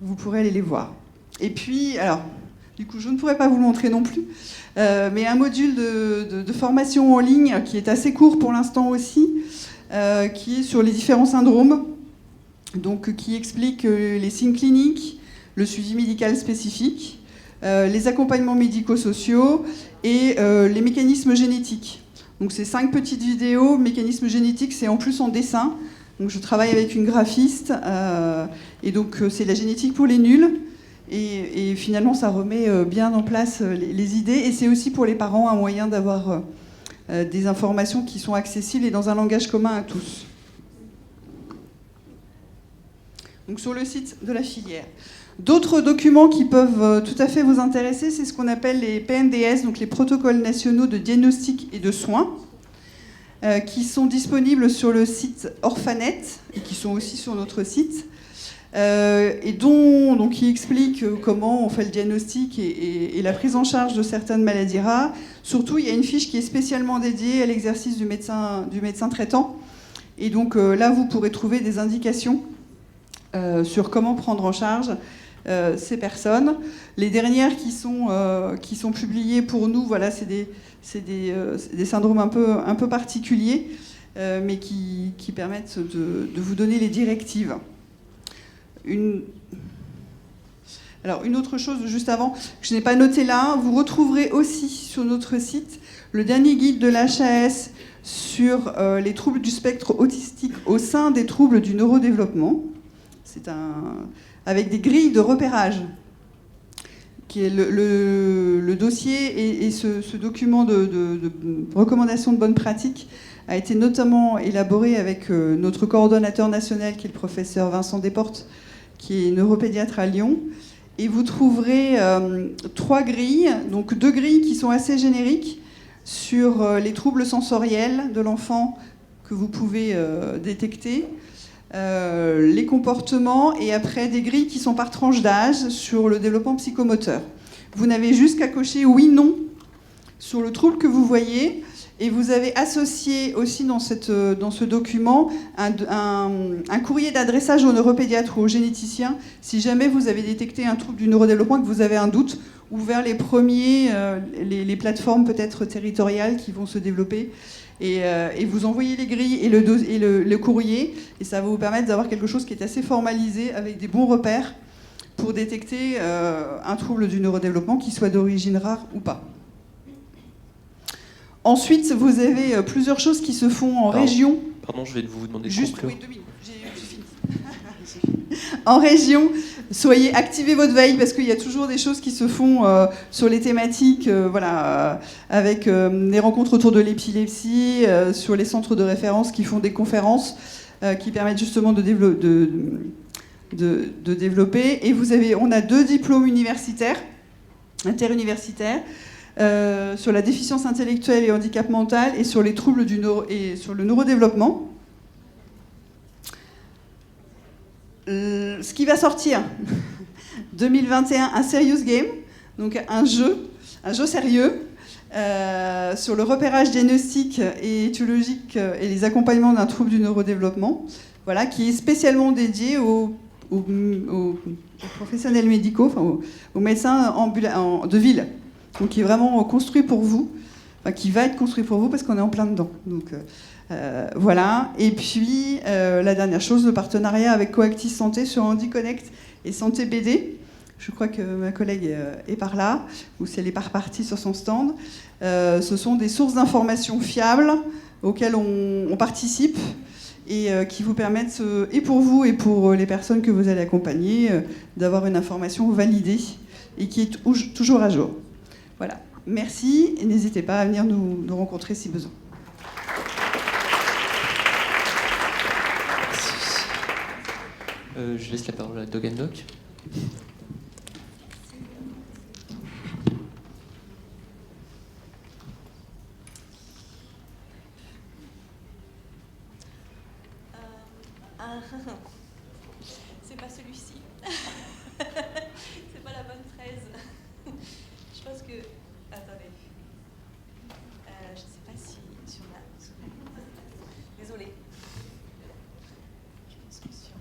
vous pourrez aller les voir. Et puis, alors... Du coup, je ne pourrais pas vous le montrer non plus, mais un module de formation en ligne qui est assez court pour l'instant aussi, qui est sur les différents syndromes, donc qui explique les signes cliniques, le suivi médical spécifique, les accompagnements médico-sociaux et les mécanismes génétiques. Donc c'est 5 petites vidéos. Mécanismes génétiques, c'est en plus en dessin. Donc je travaille avec une graphiste, et donc c'est la génétique pour les nuls. Et finalement, ça remet bien en place les idées. Et c'est aussi pour les parents un moyen d'avoir des informations qui sont accessibles et dans un langage commun à tous. Donc sur le site de la filière. D'autres documents qui peuvent tout à fait vous intéresser, c'est ce qu'on appelle les PNDS, donc les protocoles nationaux de diagnostic et de soins, qui sont disponibles sur le site Orphanet et qui sont aussi sur notre site. Et donc, qui explique comment on fait le diagnostic et la prise en charge de certaines maladies rares. Surtout, il y a une fiche qui est spécialement dédiée à l'exercice du médecin traitant. Et donc là, vous pourrez trouver des indications sur comment prendre en charge ces personnes. Les dernières qui sont publiées pour nous, voilà, c'est des syndromes un peu particuliers, mais qui permettent de vous donner les directives. Une autre chose, juste avant, que je n'ai pas noté là, vous retrouverez aussi sur notre site le dernier guide de l'HAS sur les troubles du spectre autistique au sein des troubles du neurodéveloppement. C'est avec des grilles de repérage, qui est le dossier et ce document de recommandation de bonne pratique a été notamment élaboré avec notre coordonnateur national, qui est le professeur Vincent Desportes, qui est neuropédiatre à Lyon. Et vous trouverez 3 grilles, donc 2 grilles qui sont assez génériques sur les troubles sensoriels de l'enfant que vous pouvez détecter, les comportements, et après des grilles qui sont par tranche d'âge sur le développement psychomoteur. Vous n'avez juste qu'à cocher oui, non sur le trouble que vous voyez. Et vous avez associé aussi dans ce document un courrier d'adressage au neuropédiatre ou au généticien si jamais vous avez détecté un trouble du neurodéveloppement et que vous avez un doute, ou vers les premiers, les plateformes peut-être territoriales qui vont se développer. Et vous envoyez les grilles et le courrier, et ça va vous permettre d'avoir quelque chose qui est assez formalisé avec des bons repères pour détecter un trouble du neurodéveloppement, qui soit d'origine rare ou pas. Ensuite, vous avez plusieurs choses qui se font en région. Pardon, je vais vous demander de Juste, conclure. oui, 2 minutes, j'ai fini. En région, activez votre veille, parce qu'il y a toujours des choses qui se font sur les thématiques, avec des rencontres autour de l'épilepsie, sur les centres de référence qui font des conférences qui permettent justement de développer. Et on a 2 diplômes universitaires, interuniversitaires, sur la déficience intellectuelle et handicap mental, et sur les troubles et sur le neurodéveloppement. Ce qui va sortir 2021, un serious game, donc un jeu sérieux sur le repérage diagnostique et étiologique et les accompagnements d'un trouble du neurodéveloppement, voilà, qui est spécialement dédié aux professionnels médicaux, enfin aux médecins de ville. Donc qui est vraiment construit pour vous, enfin, qui va être construit pour vous parce qu'on est en plein dedans. Donc voilà. Et puis la dernière chose, le partenariat avec Coactis Santé sur HandiConnect et Santé BD. Je crois que ma collègue est par là, ou si elle est par partie sur son stand. Ce sont des sources d'informations fiables auxquels on participe et qui vous permettent, et pour vous et pour les personnes que vous allez accompagner, d'avoir une information validée et qui est toujours à jour. Voilà. Merci et n'hésitez pas à venir nous rencontrer si besoin. Je laisse la parole à Dog and Doc. C'est pas celui-ci. C'est pas la bonne fraise. Je pense que... Attendez. Je sais pas si on a... Désolée. Je pense que sur...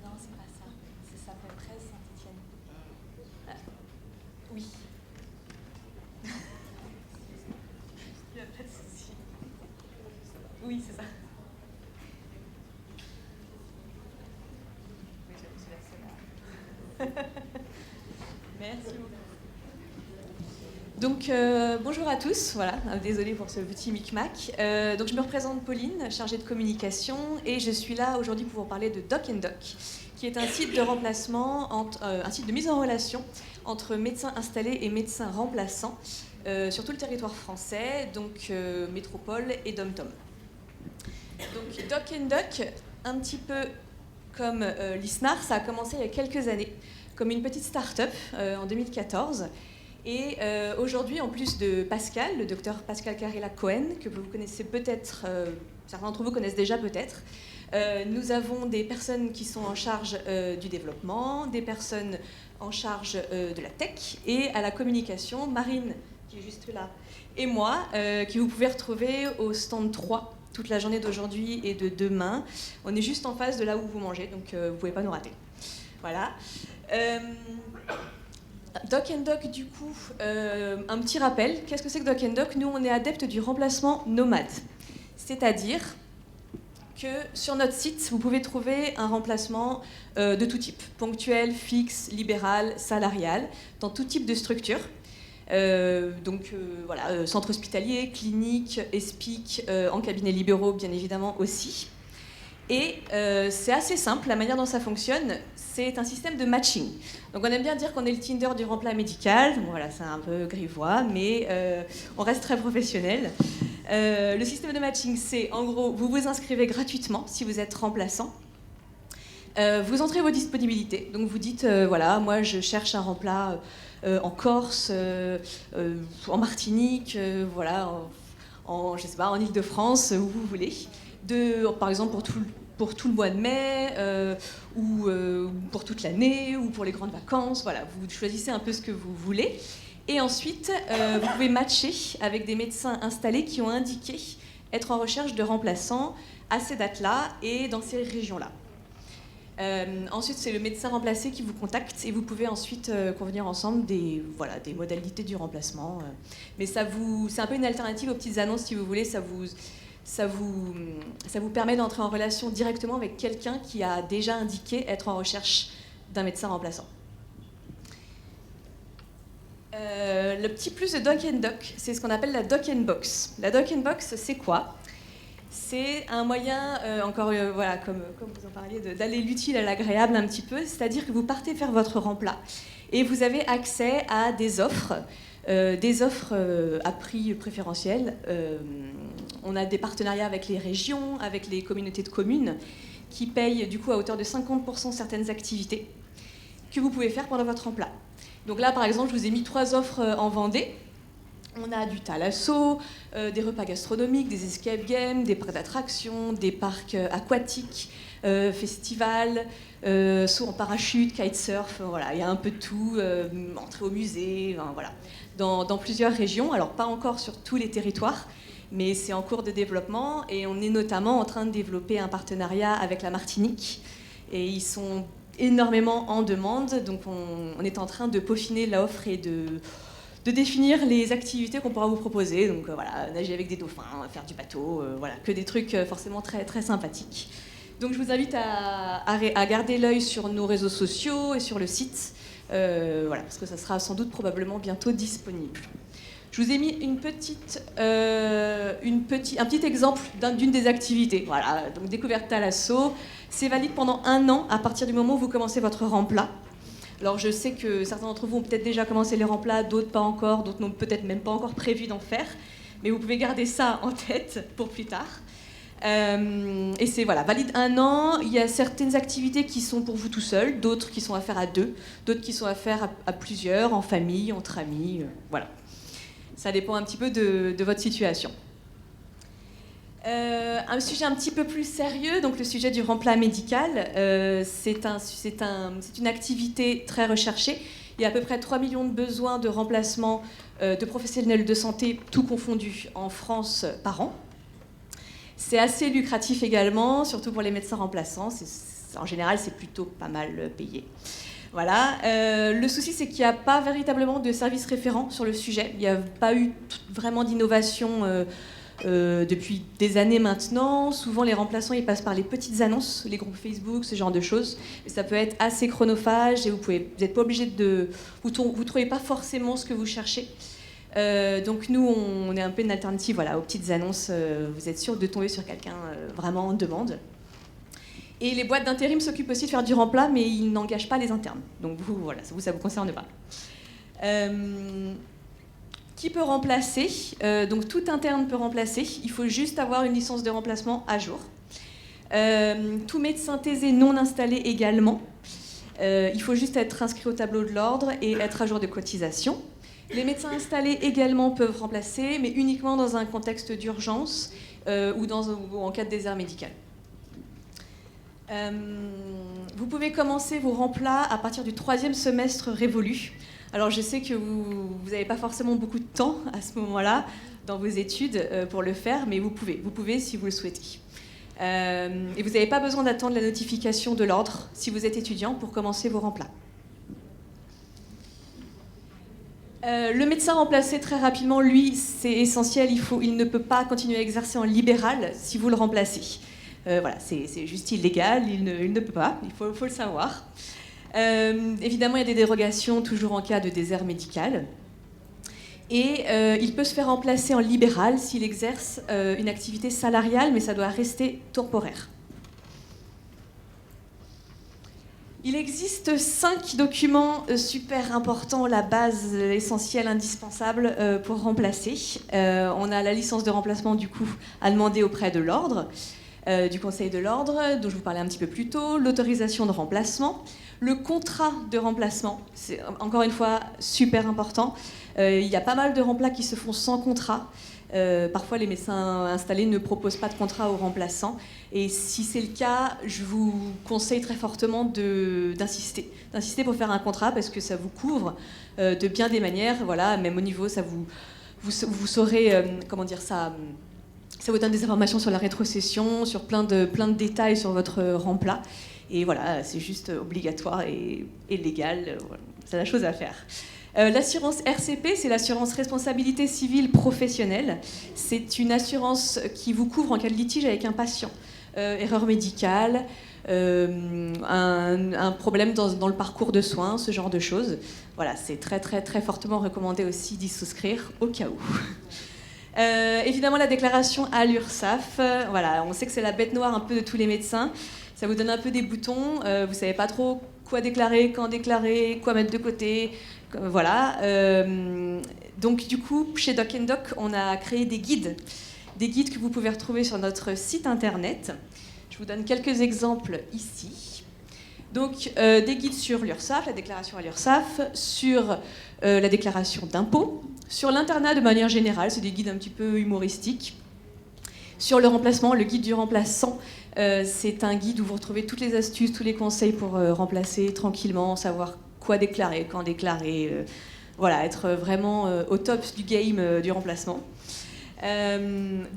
Non, c'est pas ça. Ça s'appelle Fraise Saint-Étienne. Oui. Il n'y a pas de souci. Oui, c'est ça. Oui, je la Merci beaucoup. Donc, bonjour à tous. Voilà, désolée pour ce petit micmac. Donc, je me représente Pauline, chargée de communication, et je suis là aujourd'hui pour vous parler de Doc and Doc, qui est un site de remplacement, un site de mise en relation entre médecins installés et médecins remplaçants sur tout le territoire français, donc métropole et dom-tom. Donc Doc and Doc, un petit peu comme l'ISNAR, ça a commencé il y a quelques années comme une petite start-up en 2014. Et aujourd'hui, en plus de Pascal, le docteur Pascal Carrella-Cohen, que vous connaissez peut-être, certains d'entre vous connaissent déjà peut-être, nous avons des personnes qui sont en charge du développement, des personnes en charge de la tech et à la communication, Marine, qui est juste là, et moi, qui vous pouvez retrouver au stand 3 toute la journée d'aujourd'hui et de demain. On est juste en face de là où vous mangez, donc vous ne pouvez pas nous rater. Voilà. Doc and Doc, du coup, un petit rappel. Qu'est-ce que c'est que Doc and Doc ? Nous, on est adeptes du remplacement nomade. C'est-à-dire que sur notre site, vous pouvez trouver un remplacement de tout type. Ponctuel, fixe, libéral, salarial, dans tout type de structure. Voilà, centre hospitalier, clinique, ESPIC, en cabinet libéraux bien évidemment aussi. Et c'est assez simple, la manière dont ça fonctionne, c'est un système de matching. Donc on aime bien dire qu'on est le Tinder du remploi médical, bon, voilà, c'est un peu grivois, mais on reste très professionnel. Le système de matching, c'est en gros, vous vous inscrivez gratuitement si vous êtes remplaçant. Vous entrez vos disponibilités, donc vous dites, voilà, moi je cherche un remplaçant en Corse, en Martinique, voilà, je sais pas, en Île-de-France, où vous voulez. Par exemple pour tout le mois de mai, ou pour toute l'année, ou pour les grandes vacances. Voilà, vous choisissez un peu ce que vous voulez. Et ensuite, vous pouvez matcher avec des médecins installés qui ont indiqué être en recherche de remplaçants à ces dates-là et dans ces régions-là. Ensuite, c'est le médecin remplacé qui vous contacte et vous pouvez ensuite convenir ensemble des modalités du remplacement. Mais c'est un peu une alternative aux petites annonces, si vous voulez. Ça vous permet d'entrer en relation directement avec quelqu'un qui a déjà indiqué être en recherche d'un médecin remplaçant. Le petit plus de Doc and Doc, c'est ce qu'on appelle la Doc and Box. La Doc and Box, c'est quoi ? C'est un moyen, voilà, comme vous en parliez, d'aller l'utile à l'agréable un petit peu, c'est-à-dire que vous partez faire votre remplat et vous avez accès à des offres à prix préférentiel. On a des partenariats avec les régions, avec les communautés de communes qui payent du coup à hauteur de 50% certaines activités que vous pouvez faire pendant votre remplat. Donc là, par exemple, je vous ai mis 3 offres en Vendée. On a du thalasso, des repas gastronomiques, des escape games, des parcs d'attractions, des parcs aquatiques, festivals, saut en parachute, kitesurf, voilà, il y a un peu de tout, entrée au musée, voilà, dans plusieurs régions, alors pas encore sur tous les territoires, mais c'est en cours de développement et on est notamment en train de développer un partenariat avec la Martinique et ils sont énormément en demande, donc on est en train de peaufiner l'offre et de définir les activités qu'on pourra vous proposer. Donc voilà, nager avec des dauphins, faire du bateau, voilà, que des trucs forcément très, très sympathiques. Donc je vous invite à garder l'œil sur nos réseaux sociaux et sur le site, voilà, parce que ça sera sans doute probablement bientôt disponible. Je vous ai mis un petit exemple d'une des activités. Voilà, donc découverte à l'assaut. C'est valide pendant 1 an à partir du moment où vous commencez votre remplat. Alors je sais que certains d'entre vous ont peut-être déjà commencé les remplats, d'autres pas encore, d'autres n'ont peut-être même pas encore prévu d'en faire. Mais vous pouvez garder ça en tête pour plus tard. Et c'est valide 1 an. Il y a certaines activités qui sont pour vous tout seul, d'autres qui sont à faire à 2, d'autres qui sont à faire à plusieurs, en famille, entre amis. Voilà. Ça dépend un petit peu de votre situation. Un sujet un petit peu plus sérieux, donc le sujet du remplat médical. C'est une activité très recherchée. Il y a à peu près 3 millions de besoins de remplacement de professionnels de santé, tout confondu, en France par an. C'est assez lucratif également, surtout pour les médecins remplaçants. En général, c'est plutôt pas mal payé. Voilà. Le souci, c'est qu'il n'y a pas véritablement de service référent sur le sujet. Il n'y a pas eu vraiment d'innovation depuis des années maintenant. Souvent, les remplaçants, ils passent par les petites annonces, les groupes Facebook, ce genre de choses. Et ça peut être assez chronophage et vous n'êtes pas obligé de... Vous ne trouvez pas forcément ce que vous cherchez. Donc nous, on est un peu une alternative aux petites annonces. Vous êtes sûr de tomber sur quelqu'un vraiment en demande. Et les boîtes d'intérim s'occupent aussi de faire du remplat, mais ils n'engagent pas les internes. Donc ça vous concerne pas. Qui peut remplacer? Donc tout interne peut remplacer. Il faut juste avoir une licence de remplacement à jour. Tout médecin thésé non installé également. Il faut juste être inscrit au tableau de l'ordre et être à jour de cotisation. Les médecins installés également peuvent remplacer, mais uniquement dans un contexte d'urgence ou en cas de désert médical. Vous pouvez commencer vos remplats à partir du 3e semestre révolu. Alors je sais que vous n'avez pas forcément beaucoup de temps à ce moment-là dans vos études pour le faire, mais vous pouvez si vous le souhaitez. Et vous n'avez pas besoin d'attendre la notification de l'ordre si vous êtes étudiant pour commencer vos remplats. Le médecin remplacé, très rapidement, lui, c'est essentiel, il ne peut pas continuer à exercer en libéral si vous le remplacez. C'est juste illégal, il ne peut pas, il faut le savoir. Évidemment, il y a des dérogations, toujours en cas de désert médical. Et il peut se faire remplacer en libéral s'il exerce une activité salariale, mais ça doit rester temporaire. Il existe 5 documents super importants, la base essentielle, indispensable pour remplacer. On a la licence de remplacement, du coup, à demander auprès de l'ordre, du Conseil de l'ordre, dont je vous parlais un petit peu plus tôt, l'autorisation de remplacement, le contrat de remplacement, c'est encore une fois super important. Il y a pas mal de remplats qui se font sans contrat. Parfois, les médecins installés ne proposent pas de contrat aux remplaçants. Et si c'est le cas, je vous conseille très fortement d'insister pour faire un contrat parce que ça vous couvre de bien des manières. Voilà, même au niveau, vous saurez, ça vous donne des informations sur la rétrocession, sur plein de détails sur votre remplat. Et voilà, c'est juste obligatoire et légal. C'est la chose à faire. L'assurance RCP, c'est l'assurance responsabilité civile professionnelle. C'est une assurance qui vous couvre en cas de litige avec un patient. Erreur médicale, un problème dans le parcours de soins, ce genre de choses. Voilà, c'est très, très, très fortement recommandé aussi d'y souscrire au cas où. Évidemment, la déclaration à l'URSSAF. Voilà, on sait que c'est la bête noire un peu de tous les médecins. Ça vous donne un peu des boutons. Vous ne savez pas trop quoi déclarer, quand déclarer, quoi mettre de côté. Voilà. Donc, du coup, chez Doc & Doc, on a créé des guides que vous pouvez retrouver sur notre site internet. Je vous donne quelques exemples ici. Donc, des guides sur l'URSSAF, la déclaration à l'URSSAF, sur la déclaration d'impôt, sur l'internat de manière générale, c'est des guides un petit peu humoristiques. Sur le remplacement, le guide du remplaçant, c'est un guide où vous retrouvez toutes les astuces, tous les conseils pour remplacer tranquillement, savoir quoi déclarer, quand déclarer, voilà, être vraiment au top du game du remplacement.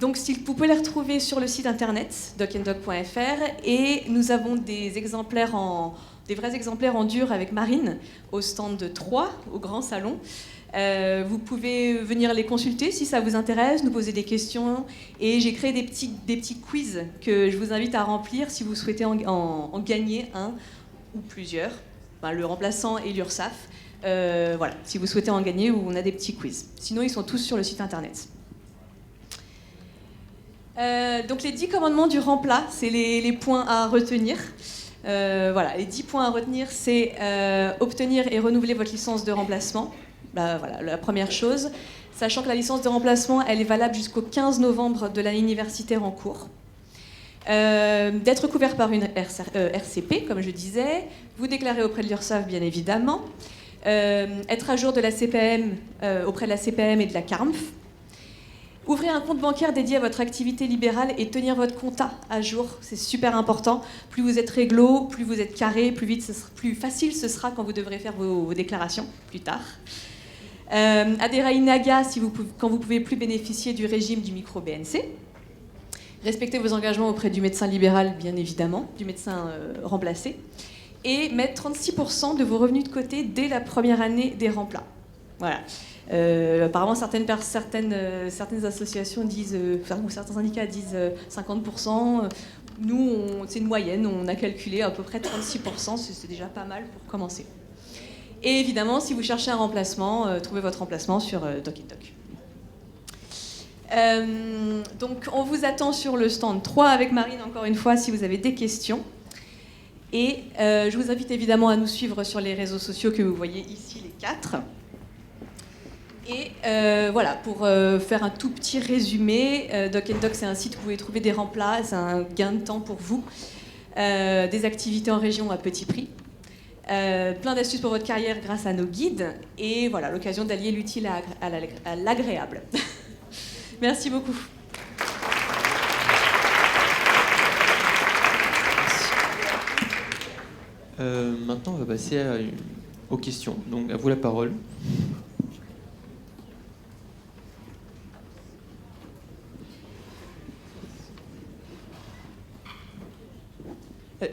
Donc vous pouvez les retrouver sur le site internet docanddoc.fr et nous avons des vrais exemplaires en dur avec Marine au stand 3 au grand salon. Vous pouvez venir les consulter si ça vous intéresse, nous poser des questions et j'ai créé des petits quiz que je vous invite à remplir si vous souhaitez en gagner un ou plusieurs, le remplaçant et l'URSSAF. Voilà, si vous souhaitez en gagner, on a des petits quiz. Sinon, ils sont tous sur le site internet. Donc les 10 commandements du remplat, c'est les points à retenir. Voilà, les 10 points à retenir, c'est obtenir et renouveler votre licence de remplacement. Voilà, la première chose. Sachant que la licence de remplacement, elle est valable jusqu'au 15 novembre de l'année universitaire en cours. D'être couvert par une RCP, comme je disais. Vous déclarer auprès de l'URSSAF, bien évidemment. Être à jour de la CPM, auprès de la CPM et de la CARMF. Ouvrir un compte bancaire dédié à votre activité libérale et tenir votre compta à jour, c'est super important. Plus vous êtes réglo, plus vous êtes carré, plus facile ce sera quand vous devrez faire vos déclarations plus tard. Adhérer à INAGA quand vous pouvez plus bénéficier du régime du micro-BNC. Respecter vos engagements auprès du médecin libéral, bien évidemment, du médecin remplacé. Et mettre 36% de vos revenus de côté dès la première année des remplats. Voilà. Apparemment, certaines associations disent, ou certains syndicats disent 50%. Nous, c'est une moyenne, on a calculé à peu près 36%, c'est déjà pas mal pour commencer. Et évidemment, si vous cherchez un remplacement, trouvez votre remplacement sur Doc & Doc. Donc, on vous attend sur le stand 3 avec Marine, encore une fois, si vous avez des questions. Et je vous invite évidemment à nous suivre sur les réseaux sociaux que vous voyez ici, les 4. Et voilà, pour faire un tout petit résumé, Doc & Doc, c'est un site où vous pouvez trouver des remplats, c'est un gain de temps pour vous, des activités en région à petit prix, plein d'astuces pour votre carrière grâce à nos guides, et voilà, l'occasion d'allier l'utile à l'agréable. Merci beaucoup. Maintenant, on va passer aux questions. Donc, à vous la parole.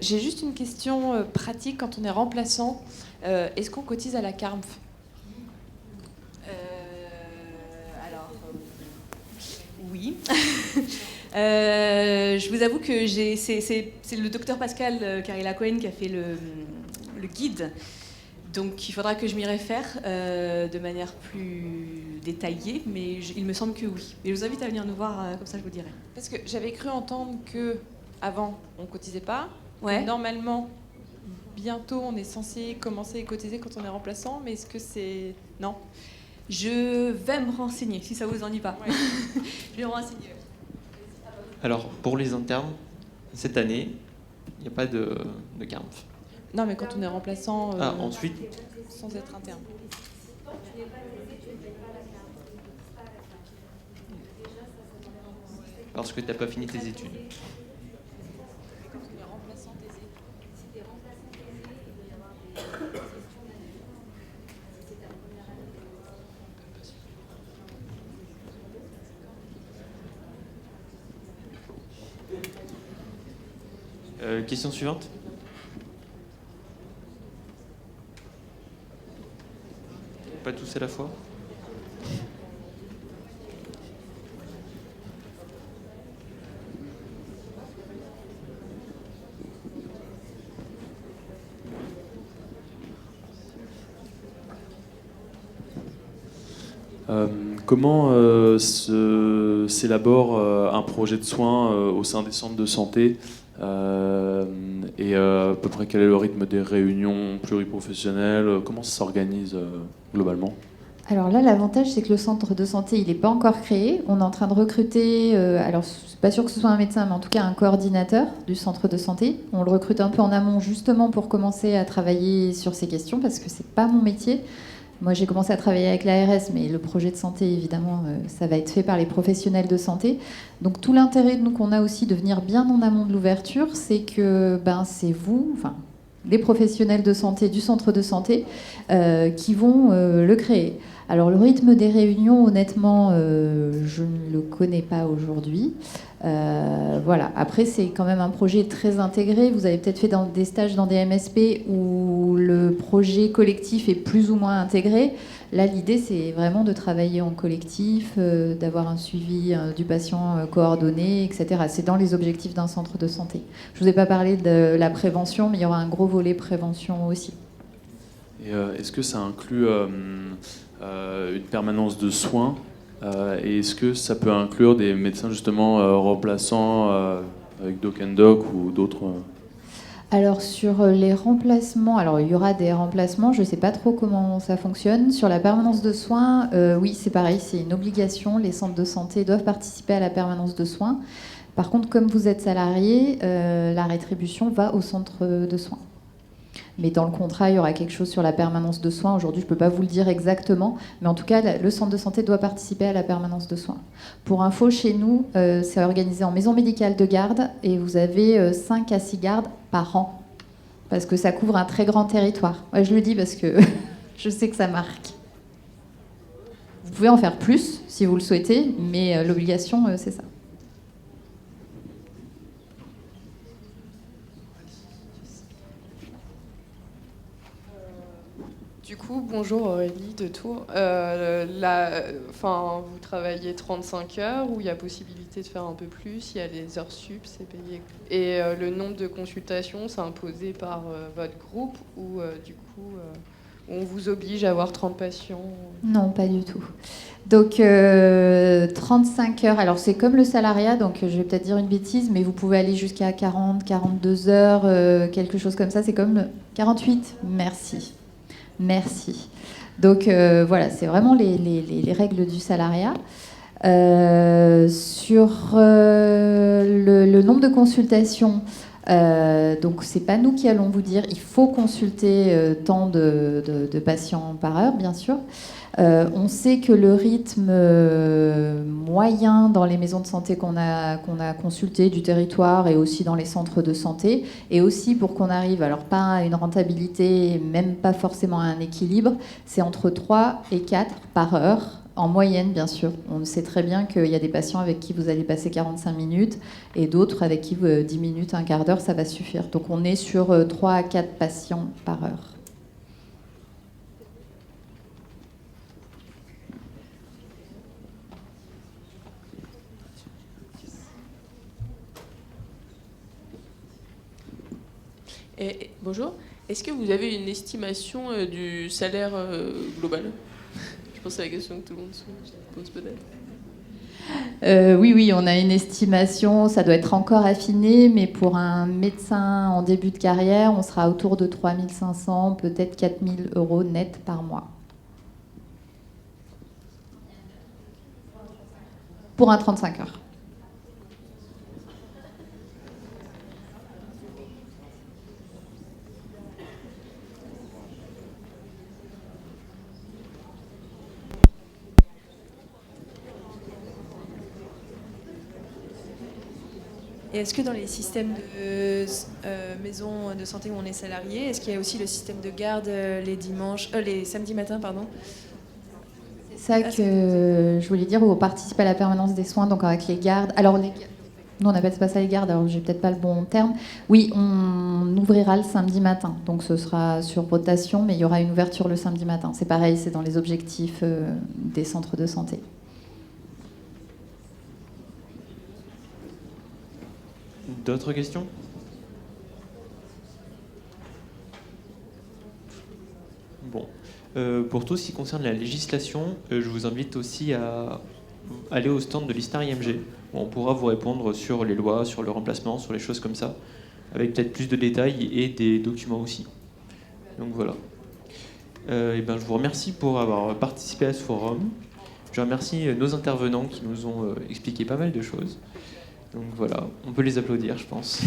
J'ai juste une question pratique. Quand on est remplaçant, est-ce qu'on cotise à la CARMF ? Oui. Je vous avoue que c'est le docteur Pascal Carilla Cohen qui a fait le guide. Donc il faudra que je m'y réfère de manière plus détaillée, mais il me semble que oui. Et je vous invite à venir nous voir, comme ça je vous dirai. Parce que j'avais cru entendre que avant on ne cotisait pas. Ouais. Normalement, bientôt on est censé commencer à cotiser quand on est remplaçant, mais est-ce que c'est... Non ? Je vais me renseigner, si ça vous ennuie pas. Ouais. Je vais me renseigner. Alors, pour les internes, cette année, il n'y a pas de CARMF. Non, mais quand on est remplaçant, ensuite, sans être interne. Parce que tu n'as pas fini tes études. Question suivante. Pas tous à la fois. Comment s'élabore un projet de soins au sein des centres de santé et à peu près quel est le rythme des réunions pluriprofessionnelles? Comment ça s'organise globalement? Alors là, l'avantage, c'est que le centre de santé, il n'est pas encore créé. On est en train de recruter, alors c'est pas sûr que ce soit un médecin, mais en tout cas un coordinateur du centre de santé. On le recrute un peu en amont justement pour commencer à travailler sur ces questions, parce que c'est pas mon métier. Moi, j'ai commencé à travailler avec l'ARS, mais le projet de santé, évidemment, ça va être fait par les professionnels de santé. Donc tout l'intérêt qu'on a aussi de venir bien en amont de l'ouverture, c'est que c'est vous, les professionnels de santé du centre de santé, qui vont le créer. Alors le rythme des réunions, honnêtement, je ne le connais pas aujourd'hui. Voilà. Après, c'est quand même un projet très intégré. Vous avez peut-être fait des stages dans des MSP où le projet collectif est plus ou moins intégré. Là, l'idée, c'est vraiment de travailler en collectif, d'avoir un suivi du patient coordonné, etc. C'est dans les objectifs d'un centre de santé. Je ne vous ai pas parlé de la prévention, mais il y aura un gros volet prévention aussi. Et est-ce que ça inclut une permanence de soins et est-ce que ça peut inclure des médecins justement remplaçants avec Doc and Doc ou d'autres Alors sur les remplacements, alors il y aura des remplacements, je ne sais pas trop comment ça fonctionne. Sur la permanence de soins, oui c'est pareil, c'est une obligation, les centres de santé doivent participer à la permanence de soins. Par contre, comme vous êtes salarié, la rétribution va au centre de soins. Mais dans le contrat, il y aura quelque chose sur la permanence de soins. Aujourd'hui, je ne peux pas vous le dire exactement, mais en tout cas, le centre de santé doit participer à la permanence de soins. Pour info, chez nous, c'est organisé en maison médicale de garde et vous avez 5 à 6 gardes par an, parce que ça couvre un très grand territoire. Ouais, je le dis parce que je sais que ça marque. Vous pouvez en faire plus si vous le souhaitez, mais l'obligation, c'est ça. Du coup, bonjour Aurélie de Tours. Vous travaillez 35 heures ou il y a possibilité de faire un peu plus, il y a les heures sup, c'est payé. Et le nombre de consultations, c'est imposé par votre groupe ou du coup on vous oblige à avoir 30 patients? Non, pas du tout. Donc 35 heures, alors c'est comme le salariat, donc je vais peut-être dire une bêtise, mais vous pouvez aller jusqu'à 40, 42 heures, quelque chose comme ça, c'est comme 48, merci. Merci. Donc voilà, c'est vraiment les règles du salariat. Sur le nombre de consultations, donc c'est pas nous qui allons vous dire il faut consulter tant de patients par heure, bien sûr. On sait que le rythme moyen dans les maisons de santé qu'on a consultées du territoire et aussi dans les centres de santé, et aussi pour qu'on arrive, alors pas à une rentabilité, même pas forcément à un équilibre, c'est entre 3 et 4 par heure, en moyenne bien sûr. On sait très bien qu'il y a des patients avec qui vous allez passer 45 minutes et d'autres avec qui 10 minutes, un quart d'heure, ça va suffire. Donc on est sur 3 à 4 patients par heure. Bonjour, est-ce que vous avez une estimation du salaire global? Je pense que c'est la question que tout le monde se pose peut-être. Oui, on a une estimation, ça doit être encore affiné, mais pour un médecin en début de carrière, on sera autour de 3 500, peut-être 4 000 euros net par mois. Pour un 35 heures. Et est-ce que dans les systèmes de maisons de santé où on est salarié, est-ce qu'il y a aussi le système de garde les samedis matins, pardon? C'est ça que je voulais dire, où on participe à la permanence des soins, donc avec les gardes. Alors, nous, on n'appelle pas ça les gardes, alors j'ai peut-être pas le bon terme. Oui, on ouvrira le samedi matin, donc ce sera sur rotation, mais il y aura une ouverture le samedi matin. C'est pareil, c'est dans les objectifs des centres de santé. D'autres questions? Bon. Pour tout ce qui concerne la législation, je vous invite aussi à aller au stand de l'ISTAR IMG, où on pourra vous répondre sur les lois, sur le remplacement, sur les choses comme ça, avec peut-être plus de détails et des documents aussi. Donc voilà. Je vous remercie pour avoir participé à ce forum. Je remercie nos intervenants qui nous ont expliqué pas mal de choses. Donc voilà, on peut les applaudir, je pense.